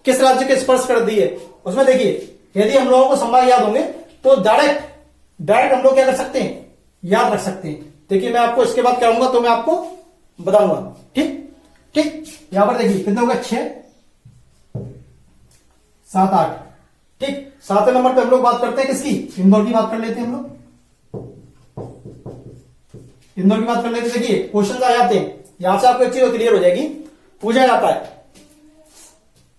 किस राज्य के स्पर्श कर दी है, उसमें देखिए यदि हम लोगों को संभाग याद होंगे तो डायरेक्ट हम लोग क्या कर सकते हैं? याद रख सकते हैं। देखिए मैं आपको इसके बाद कराऊंगा तो मैं आपको बताऊंगा। ठीक ठीक, यहां पर देखिए कितने होगा? 6 7 8। ठीक, 7वें नंबर पे हम लोग बात करते हैं किसकी? इंदौर की बात कर लेते हैं हम लोग। इंदौर की बात कर लेते हैं। देखिए क्वेश्चन आ जाते हैं, यहां से आपको एक चीज क्लियर हो जाएगी। पूछा जाता है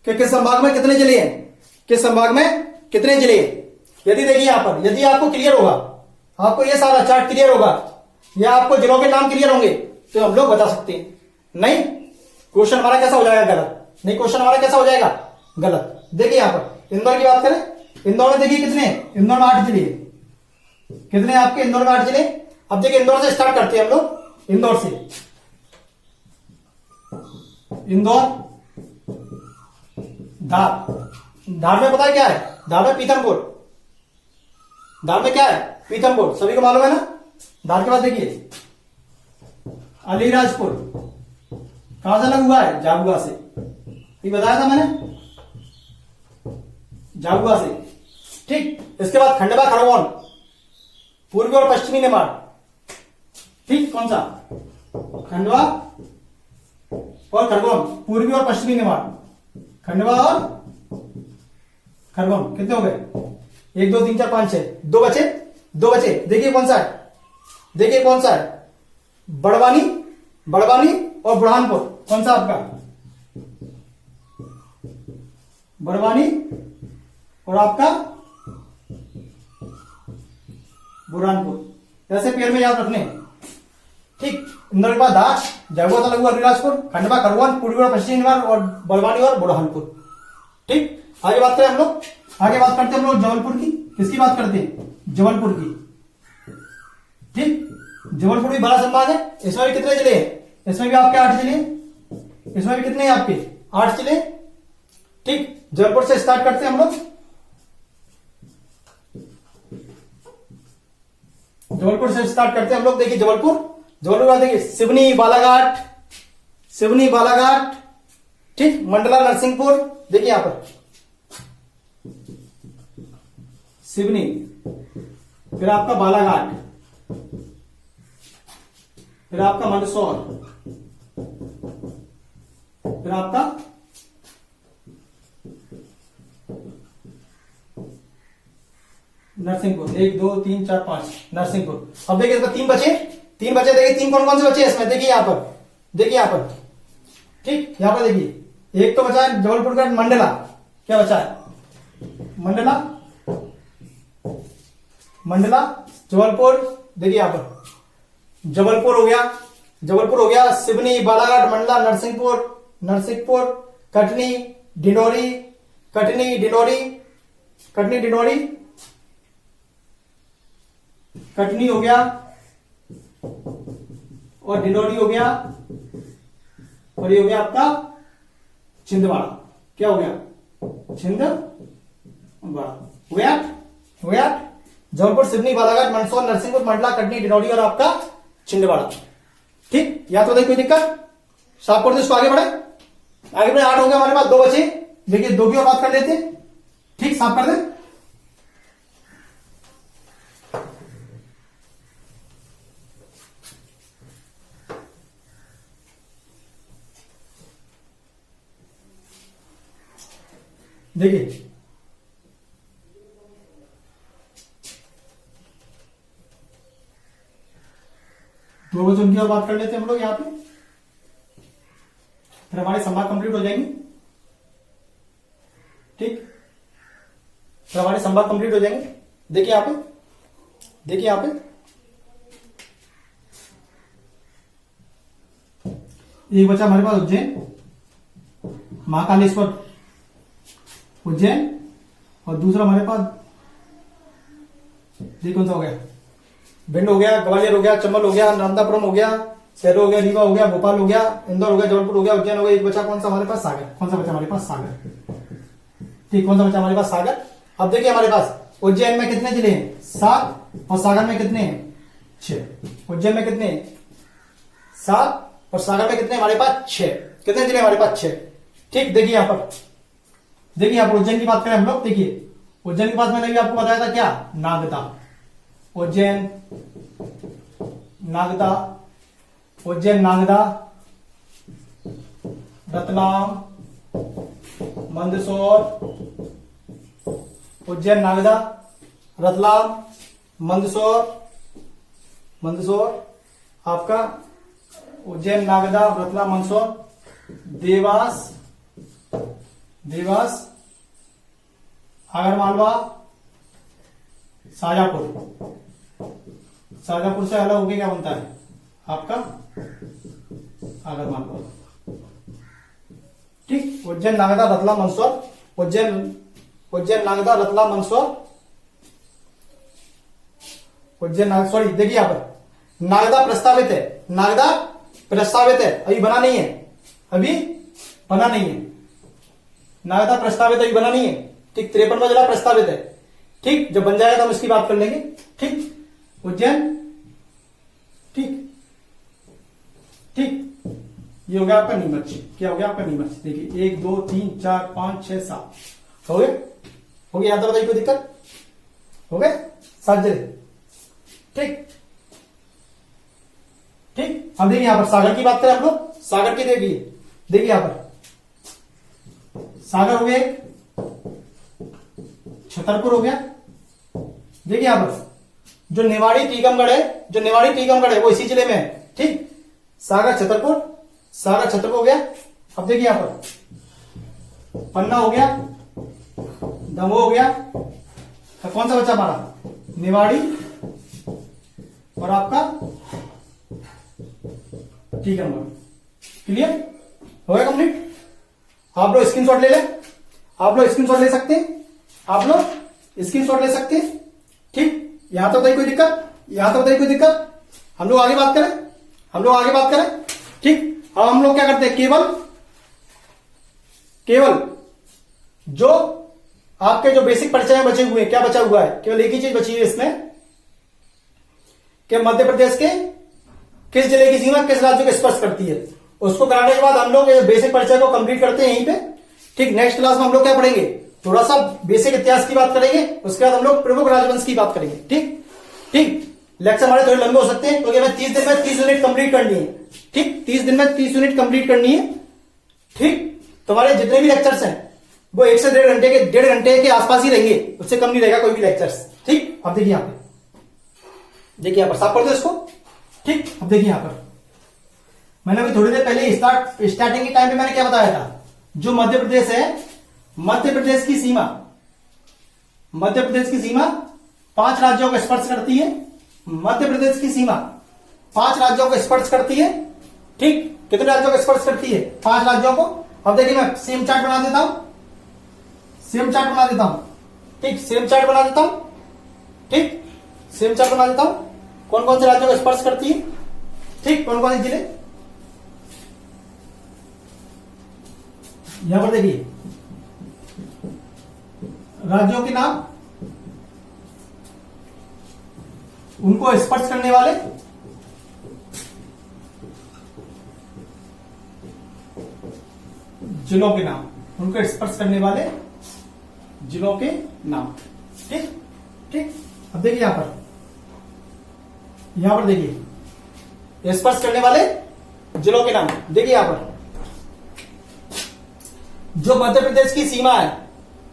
कि किस संभाग में कितने जिले हैं, किस संभाग में कितने जिले हैं। यदि देखिए यहां पर यदि आपको क्लियर होगा, आपको ये सारा चार्ट क्लियर होगा या आपको जिलों के नाम क्लियर होंगे तो हम लोग बता सकते हैं। नहीं, क्वेश्चन हमारा कैसा हो जाएगा? गलत। नहीं, क्वेश्चन हमारा कैसा हो जाएगा? गलत। देखिए यहां पर इंदौर की बात करें। इंदौर में देखिए कितने? इंदौर में 8 जिले। कितने आपके इंदौर में? 8 जिले। अब देखिए इंदौर से स्टार्ट करते हैं हम लोग। इंदौर से इंदौर, धार में पता है क्या है? धार में पीथमपुर। धार में क्या है? पीथमपुर। सभी को मालूम है ना? धार के बाद देखिए अलीराजपुर कहां से अलग हुआ है? झाबुआ से। ये बताया था मैंने, झाबुआ से। ठीक, इसके बाद खंडवा खरगोन, पूर्वी और पश्चिमी निमाड़। ठीक, कौन सा? खंडवा और खरगोन, पूर्वी और पश्चिमी निमाड़। खंडवा और खरगोन कितने हो गए? 1 2 3 4 5 6, दो बचे। देखिए कौन सा है? बड़वानी और बुरहानपुर। कौन सा आपका? बड़वानी और आपका बुरहानपुर। ऐसे पेड़ में याद रखने। ठीक, इंदौर के बाद दास, झाबुआ से लघु अलीराजपुर, खंडवा खरगोन, पूर्वी और पश्चिमी निमाड़ और बड़वानी और बुरहानपुर। ठीक, आगे बात करें हम लोग। आगे बात करते हैं हम लोग जबलपुर की। किसकी बात करते हैं? जबलपुर की। ठीक, जबलपुर भी बड़ा संभाग है। इसमें भी कितने जिले हैं? इसमें भी आपके 8 जिले हैं। इसमें भी कितने हैं आपके? 8 जिले। ठीक, जबलपुर से स्टार्ट करते हैं हम लोग। देखिए जबलपुर का देखिए सिवनी बालाघाट। ठीक, मंडला नरसिंहपुर। देखिए यहां पर सिवनी, फिर आपका बालाघाट, फिर आपका मंदसौर, फिर आपका नरसिंहपुर। 1 2 3 4 5 नरसिंहपुर। अब देखिए इसका 3 बचे। देखिए 3 कौन से बचे इसमें? देखिए यहां पर। ठीक, यहां पर देखिए एक तो बचा है जबलपुर का मंडला। क्या बचा है? मंडला जबलपुर। देखिए यहां पर जबलपुर हो गया, सिवनी, बालाघाट, मंडला, नरसिंहपुर, कटनी, डिंडोरी, कटनी हो गया और डिंडोरी हो गया, और ये हो गया आपका छिंदवाड़ा। क्या हो गया? छिंदवाड़ा। हो गया जबलपुर, सिवनी, बालाघाट, मंदसौर, नरसिंहपुर, मंडला, कटनी, डिंडोरी और आपका छिंदवाड़ा। ठीक, या तो देखिए कोई दिक्कत? साफ कर दो इसको, आगे बढ़े। 8 हो गया हमारे पास, 2 बचे। देखिए 2 की और बात कर लेते। ठीक, साफ कर दे। देखिए 2 बजे उनकी और बात कर लेते हैं हम लोग यहां पे, फिर हमारे संवाद कंप्लीट हो जाएंगे। ठीक, फिर हमारे संवाद कंप्लीट हो जाएंगे। देखिए यहां पे एक बचा हमारे पास उज्जैन, महाकालेश्वर, उज्जैन, और दूसरा हमारे पास देखिए कौन सा हो गया? भिंड हो गया, ग्वालियर हो गया, चंबल हो गया, नर्मदापुरम हो गया, शहर हो गया, रीवा हो गया, भोपाल हो गया, इंदौर हो गया, जबलपुर हो गया, उज्जैन हो गया। एक बचा कौन सा हमारे पास? सागर। कौन सा बचा हमारे पास? सागर। ठीक, कौन सा बचा हमारे पास? सागर। अब देखिए हमारे पास उज्जैन में कितने जिले हैं? 7, और सागर में कितने हैं? 6। उज्जैन में कितने हैं? 7, और सागर में कितने हमारे पास? 6। कितने जिले हमारे पास? 6। ठीक, देखिए यहां पर उज्जैन की बात करें हम लोग। देखिए उज्जैन के पास मैंने भी आपको बताया था क्या? नागदा। उज्जैन नागदा, रतलाम, मंदसौर, उज्जैन नागदा, रतलाम, मंदसौर आपका उज्जैन नागदा, रतलाम, मंदसौर, देवास, आगरमालवा, शाजापुर से अलग होके क्या बनता है आपका? आगरमालवा। ठीक, उज्जैन नागदा, रतलाम, मंदसौर, उज्जैन नागदा, रतलाम, मंदसौर, सॉरी देखिए यहां पर नागदा प्रस्तावित है, अभी बना नहीं है। नागदा प्रस्तावित अभी बना नहीं है। ठीक, 53वां जिला प्रस्तावित है। ठीक, जब बन जाएगा तो हम इसकी बात कर लेंगे। ठीक, उज्जैन। ठीक, ठीक, ये हो गया आपका नीमच। क्या हो गया आपका नीमच? देखिए 1 2 3 4 5 6 7 हो गए, हो गया। यहां तक बताइए कोई दिक्कत? हो गए 7 जिले। ठीक ठीक, अब देखिए यहां पर सागर की बात करें हम लोग। सागर की देखिए यहां पर सागर हो गया, छतरपुर हो गया। देखिए यहां पर जो निवाड़ी टीकमगढ़ है वो इसी जिले में है। ठीक, सागर छतरपुर हो गया। अब देखिए यहां पर पन्ना हो गया, दमोह हो गया। तो कौन सा बचा हमारा? निवाड़ी और आपका टीकमगढ़। क्लियर हो गया कंप्लीट? आप लोग स्क्रीनशॉट ले लें, आप लोग स्क्रीनशॉट ले सकते हैं। ठीक, यहां तो बताइए कोई दिक्कत? हम लोग आगे बात करें। ठीक, अब हम लोग क्या करते हैं? केवल जो आपके जो बेसिक परिचय बचे हुए हैं, क्या बचा हुआ है? केवल एक ही चीज बची है इसमें कि मध्य प्रदेश के किस जिले की सीमा किस राज्य को स्पर्श करती है। उसको कराने के बाद हम लोग बेसिक परिचय को कंप्लीट करते हैं यहीं पे। ठीक, नेक्स्ट क्लास में हम लोग क्या पढ़ेंगे? थोड़ा सा बेसिक इतिहास की बात करेंगे, उसके बाद हम लोग प्रमुख राजवंश की बात करेंगे। ठीक, लेक्चर हमारे थोड़े लंबे हो सकते हैं क्योंकि हमें 30 दिन में 30 यूनिट कंप्लीट करनी है। ठीक, 30 दिन में 30 यूनिट कंप्लीट करनी है। ठीक, तुम्हारे जितने भी लेक्चर्स हैं वो 1 से 1.5 घंटे के आसपास ही रहेंगे, उससे कम नहीं रहेगा कोई भी लेक्चर्स। ठीक, अब देखिए यहां पर साफ कर दो इसको। ठीक, अब देखिए यहां पर मैंने अभी थोड़ी देर पहले स्टार्टिंग के टाइम पे मैंने क्या बताया था? जो मध्य प्रदेश है, मध्य प्रदेश की सीमा 5 राज्यों को स्पर्श करती है। मध्य प्रदेश की सीमा 5 राज्यों को स्पर्श करती है। ठीक, कितने राज्यों को स्पर्श करती है? 5 राज्यों को। अब देखिए मैं सेम चार्ट बना देता हूं। ठीक, सेम चार्ट बना देता हूं। कौन कौन से राज्यों को स्पर्श करती है? ठीक, कौन कौन से जिले? यहां पर देखिए राज्यों के नाम, उनको स्पर्श करने वाले जिलों के नाम, ठीक। अब देखिए यहां पर देखिए स्पर्श करने वाले जिलों के नाम। देखिए यहां पर जो मध्य प्रदेश की सीमा है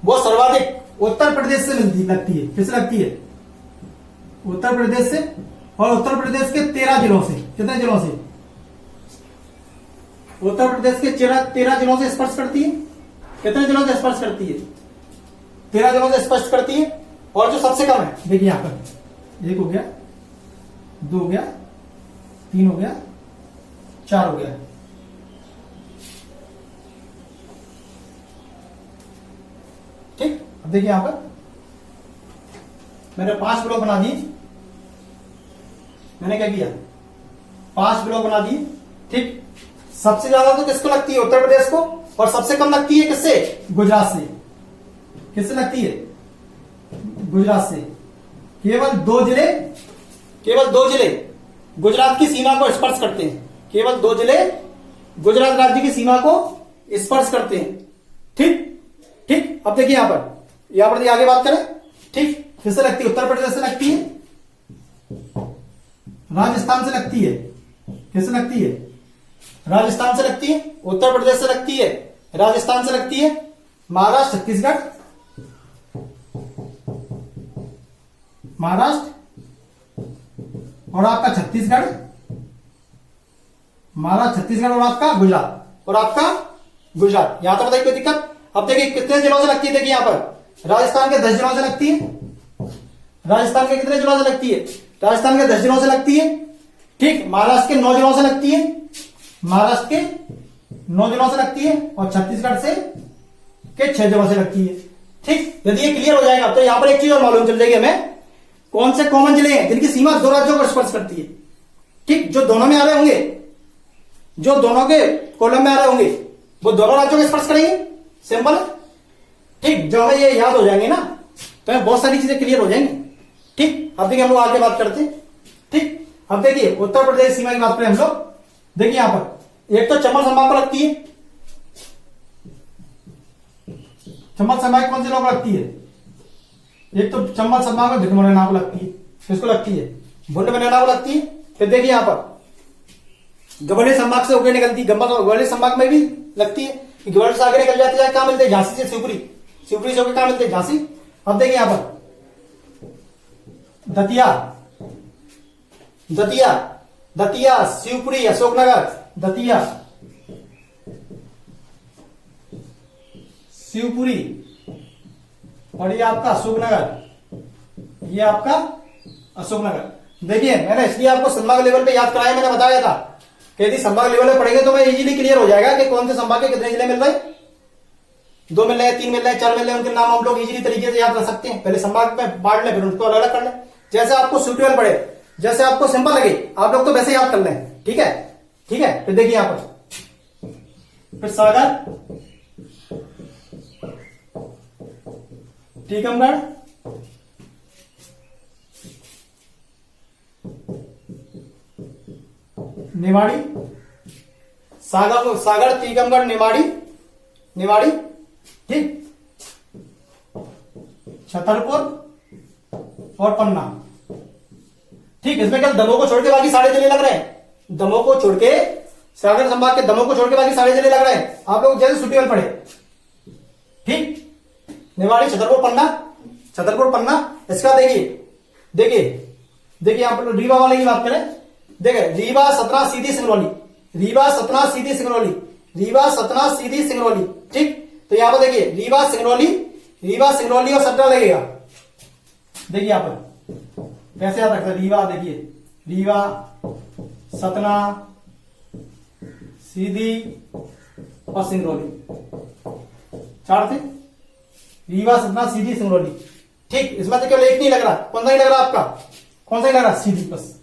वो सर्वाधिक उत्तर प्रदेश से लगती है। किससे लगती है? उत्तर प्रदेश से। और उत्तर प्रदेश के 13 जिलों से। कितने जिलों से? उत्तर प्रदेश के 13 जिलों से स्पर्श करती है। कितने जिलों से स्पर्श करती है? 13 जिलों से स्पर्श करती है। और जो सबसे कम है देखिए यहां पर 1 हो गया, 2 हो गया, 3 हो गया, 4 हो गया। ठीक, अब देखिए यहां पर मैंने 5 ब्लॉक बना दिए। मैंने क्या किया? 5 ब्लॉक बना दिए। ठीक, सबसे ज्यादा तो किसको लगती है? उत्तर प्रदेश को। और सबसे कम लगती है किससे? गुजरात से। किससे लगती है? गुजरात से। केवल 2 जिले गुजरात की सीमा को स्पर्श करते हैं। केवल 2 जिले गुजरात राज्य की सीमा को स्पर्श करते हैं। ठीक, अब देखिए यहां पर आगे बात करें। ठीक, किससे लगती है? उत्तर प्रदेश से लगती है, राजस्थान से लगती है। किससे लगती है? राजस्थान से लगती है, उत्तर प्रदेश से लगती है, राजस्थान से लगती है, महाराष्ट्र, छत्तीसगढ़, और आपका छत्तीसगढ़, महाराष्ट्र, छत्तीसगढ़ और आपका गुजरात। यहां तो बताइए कोई दिक्कत? अब देखिए कितने जिलों से लगती है? देखिए यहां पर राजस्थान के 10 जिलों से लगती है। राजस्थान के कितने जिलों से लगती है? राजस्थान के 10 जिलों से लगती है। ठीक, महाराष्ट्र के 9 जिलों से लगती है। और छत्तीसगढ़ से के 6 जिलों से लगती है। ठीक, यदि ये क्लियर हो जाएगा तो यहां पर एक चीज और मालूम चल जाएगी हमें, कौन से कॉमन जिले हैं जिनकी सीमा 2 राज्यों को स्पर्श करती है। ठीक, जो दोनों में आ रहे होंगे, जो दोनों के कॉलम में आ रहे होंगे, वो दोनों राज्यों को स्पर्श करेंगे। सिंपल है। ठीक, जब हमें ये याद हो जाएंगे ना तो हमें बहुत सारी चीजें क्लियर हो जाएंगी। ठीक, अब देखिए हम लोग आगे बात करते हैं। ठीक, अब देखिए उत्तर प्रदेश सीमा की बात करें हम लोग देखिए यहां पर एक तो चम्बल संभाग को लगती है, चम्बल संभाग कौन से लोग लगती है, एक तो चम्बल संभाग में भिन्न मुरैना को लगती है, किसको लगती है, भुंड मुरैना को लगती है। फिर देखिए यहां पर ग्वालियर संभाग से होकर निकलती है, ग्वालियर संभाग में भी लगती है, ग्वालियर से आगे निकल जाती है, कहां मिलते हैं, झांसी से शिवपुरी, शिवपुरी से होकर कहां मिलते हैं, झांसी। अब देखिए यहां पर दतिया, दतिया, दतिया, शिवपुरी, अशोकनगर, दतिया, शिवपुरी, और ये आपका अशोकनगर, ये आपका अशोकनगर। देखिए मैंने इसलिए आपको संभाग लेवल पे याद कराया, मैंने बताया था कि यदि संभाग लेवल पे पढ़ेंगे तो मैं इजीली क्लियर हो जाएगा कि कौन से संभाग के कितने जिले मिल रहे, 2 मिल रहे हैं, 3 मिल रहे हैं, 4 मिल रहे हैं, उनके नाम हम लोग इजीली तरीके से याद कर सकते हैं। पहले संभाग में बांट लें, फिर उनको अलग अलग कर लें, जैसे आपको सुटेबल पड़े, जैसे आपको सिंपल लगे, आप लोग तो वैसे याद कर लें। ठीक है, ठीक है। फिर देखिए यहां पर फिर सागर, टीकमगढ़, निवाड़ी, सागर, सागर, टीकमगढ़, निवाड़ी, निवाड़ी, ठीक, छतरपुर और पन्ना। ठीक, इसमें क्या दमोह को छोड़ के बाकी सारे जिले लग रहे हैं, दमोह को छोड़ के, सागर संभाग के दमोह को छोड़ के बाकी सारे जिले लग रहे हैं, आप लोग जैसे सुटेबल पढ़े। ठीक, निवाड़ी, छतरपुर, पन्ना, छतरपुर, पन्ना। इसका देखिए, देखिए, देखिए आप रीवा वाले की बात करें, देखिए रीवा, सतना, सीधी, सिंगरौली, रीवा, सतना, सीधी, सिंगरौली, रीवा, सतना, सीधी, सिंगरौली। ठीक, तो यहां पर देखिए रीवा, सिंगरौली, रीवा, सिंगरौली और सतना लगेगा। देखिए यहां पर कैसे याद रखते हैं, रीवा, देखिए रीवा, सतना, सीधी और सिंगरौली, 4 थे, रीवा, सतना, सीधी, सिंगरौली। ठीक, इसमें तो केवल एक नहीं लग रहा, कौन सा ही लग रहा आपका, कौन सा ही लग रहा, सीधी, बस।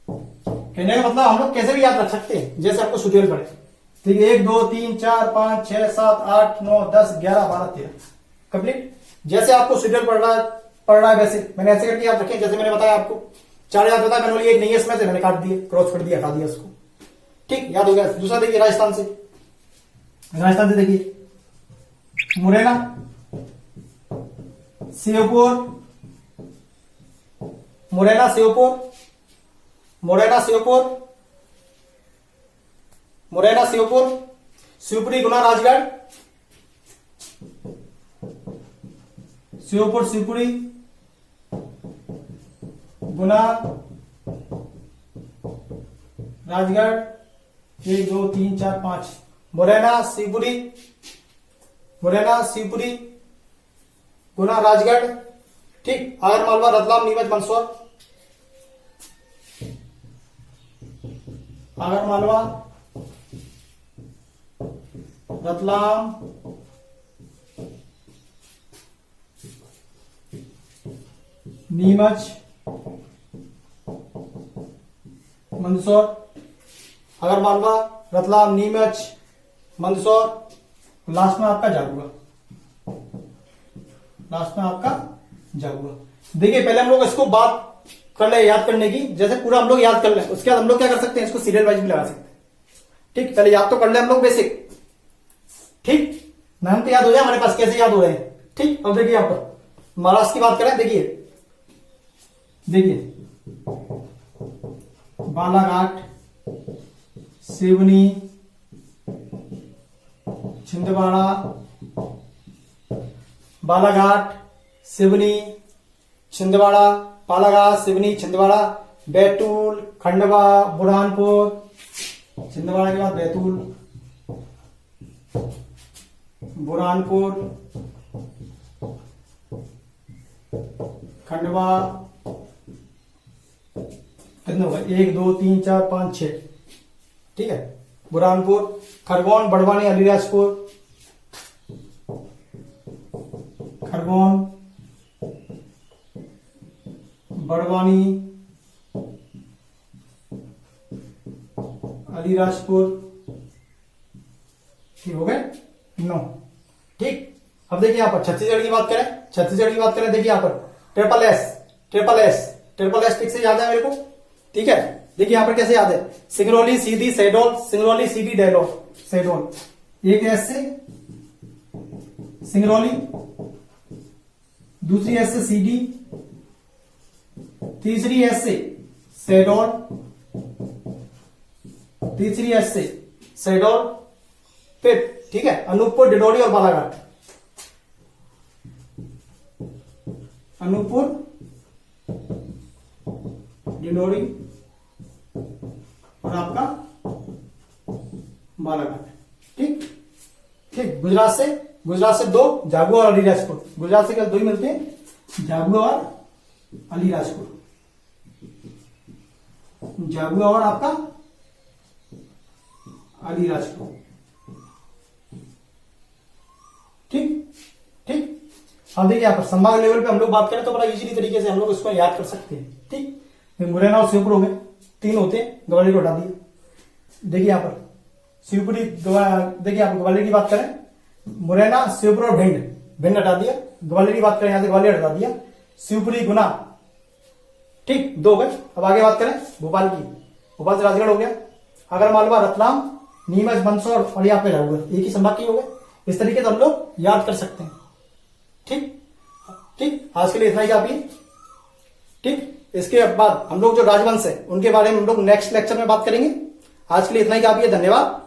कहने का मतलब हम लोग कैसे भी याद रख सकते हैं, जैसे आपको सुटेबल पड़े। ठीक है, 1 2 3 4 5 6 7 8 9 10 11 12 13 कंप्लीट। जैसे आपको सुटेबल पड़ रहा है वैसे मैंने ऐसे करके याद रखें, जैसे मैंने बताया आपको 4 याद बताया, मैंने बोली एक नहीं है इसमें से, मैंने काट दिए, क्रॉस कर दिया, हटा दिया उसको। ठीक, याद हो गया। दूसरा देखिए राजस्थान से, राजस्थान से देखिए मुरैना, श्योपुर, मुरैना, श्योपुर, मुरैना, श्योपुर, मुरैना, श्योपुर, शिवपुरी, गुना, राजगढ़, श्योपुर, शिवपुरी, गुना, राजगढ़, 1 2 3 4 5, मुरैना, शिवपुरी, मुरैना, शिवपुरी, गुना, राजगढ़। ठीक, आगर मालवा, रतलाम, नीमच, मंदसौर, आगर मालवा, रतलाम, नीमच, मंदसौर, आगर मालवा, रतलाम, नीमच, मंदसौर, लास्ट में आपका जागुआ, लास्ट में आपका जागुआ। देखिए पहले हम लोग इसको बात कर ले याद करने की, जैसे पूरा हम लोग याद कर ले, उसके बाद हम लोग क्या कर सकते हैं, इसको सीरियल वाइज भी लगा सकते हैं। ठीक, पहले याद तो कर ले हम लोग बेसिक। ठीक, नाम तो याद हो जाए हमारे पास, कैसे याद हो रहे हैं। ठीक, अब देखिए यहां पर महाराष्ट्र की बात करें, देखिए देखिए बालाघाट, सिवनी, छिंदवाड़ा, बालाघाट, सिवनी, छिंदवाड़ा, बालाघाट, सिवनी, छिंदवाड़ा, बैतूल, खंडवा, बुरहानपुर, छिंदवाड़ा के बाद बैतूल, बुरहानपुर, खंडवा, कितने हो गए, 1 2 3 4 5 6। ठीक है, बुरहानपुर, खरगोन, बड़वानी, अलीराजपुर, खरगोन, बड़वानी, अलीराजपुर। ठीक हो गए 9। ठीक, अब देखिए यहां पर छत्तीसगढ़ की बात करें, छत्तीसगढ़ की बात करें, देखिए यहां पर triple S, triple S, triple S ठीक से याद है मेरे को। ठीक है, देखिए यहां पर कैसे याद है, सिंगरौली, सीधी, शहडोल, सिंगरौली, सीधी, डैलोल, शहडोल। एक एस से सिंगरौली, दूसरी एस से सीधी, तीसरी एस से शहडोल, तीसरी एस से शहडोल, फिर ठीक है अनूपपुर, डिडौरी और बालाघाट। अनूपपुर, डिडौरी और आपका बालाघाट। ठीक ठीक। गुजरात से दो, झाबुआ और अलीराजपुर। गुजरात से क्या दो ही मिलते हैं, झाबुआ और अलीराजपुर। झाबुआ और आपका अलीराजपुर। ठीक ठीक। अब देखिए यहां पर संभाग लेवल पे हम लोग बात करें तो बड़ा इजीली तरीके से हम लोग इसको याद कर सकते हैं। ठीक, मुरैना और शिवपुर हो गए, तीन होते हैं, ग्वालियर को हटा दिए। देखिए यहां पर शिवपुरी, देखिए आप ग्वालियर की बात करें, मुरैना, शिवपुर और भिंड हटा दिया। ग्वालियर की बात करें, यहां से ग्वालियर हटा दिया। शिवपुरी, गुना, ठीक, दो गए। अब आगे बात करें भोपाल की, भोपाल से राजगढ़ हो गया, आगरमालवा, रतलाम, नीमच, मंदसौर और यहाँ पे राजगढ़, एक ही संभाग की हो गए। इस तरीके से हम लोग याद कर सकते हैं। ठीक ठीक, आज के लिए इतना ही काफी। ठीक, इसके बाद हम लोग जो राजवंश है उनके बारे में हम लोग नेक्स्ट लेक्चर में बात करेंगे। आज के लिए इतना ही काफी है। धन्यवाद।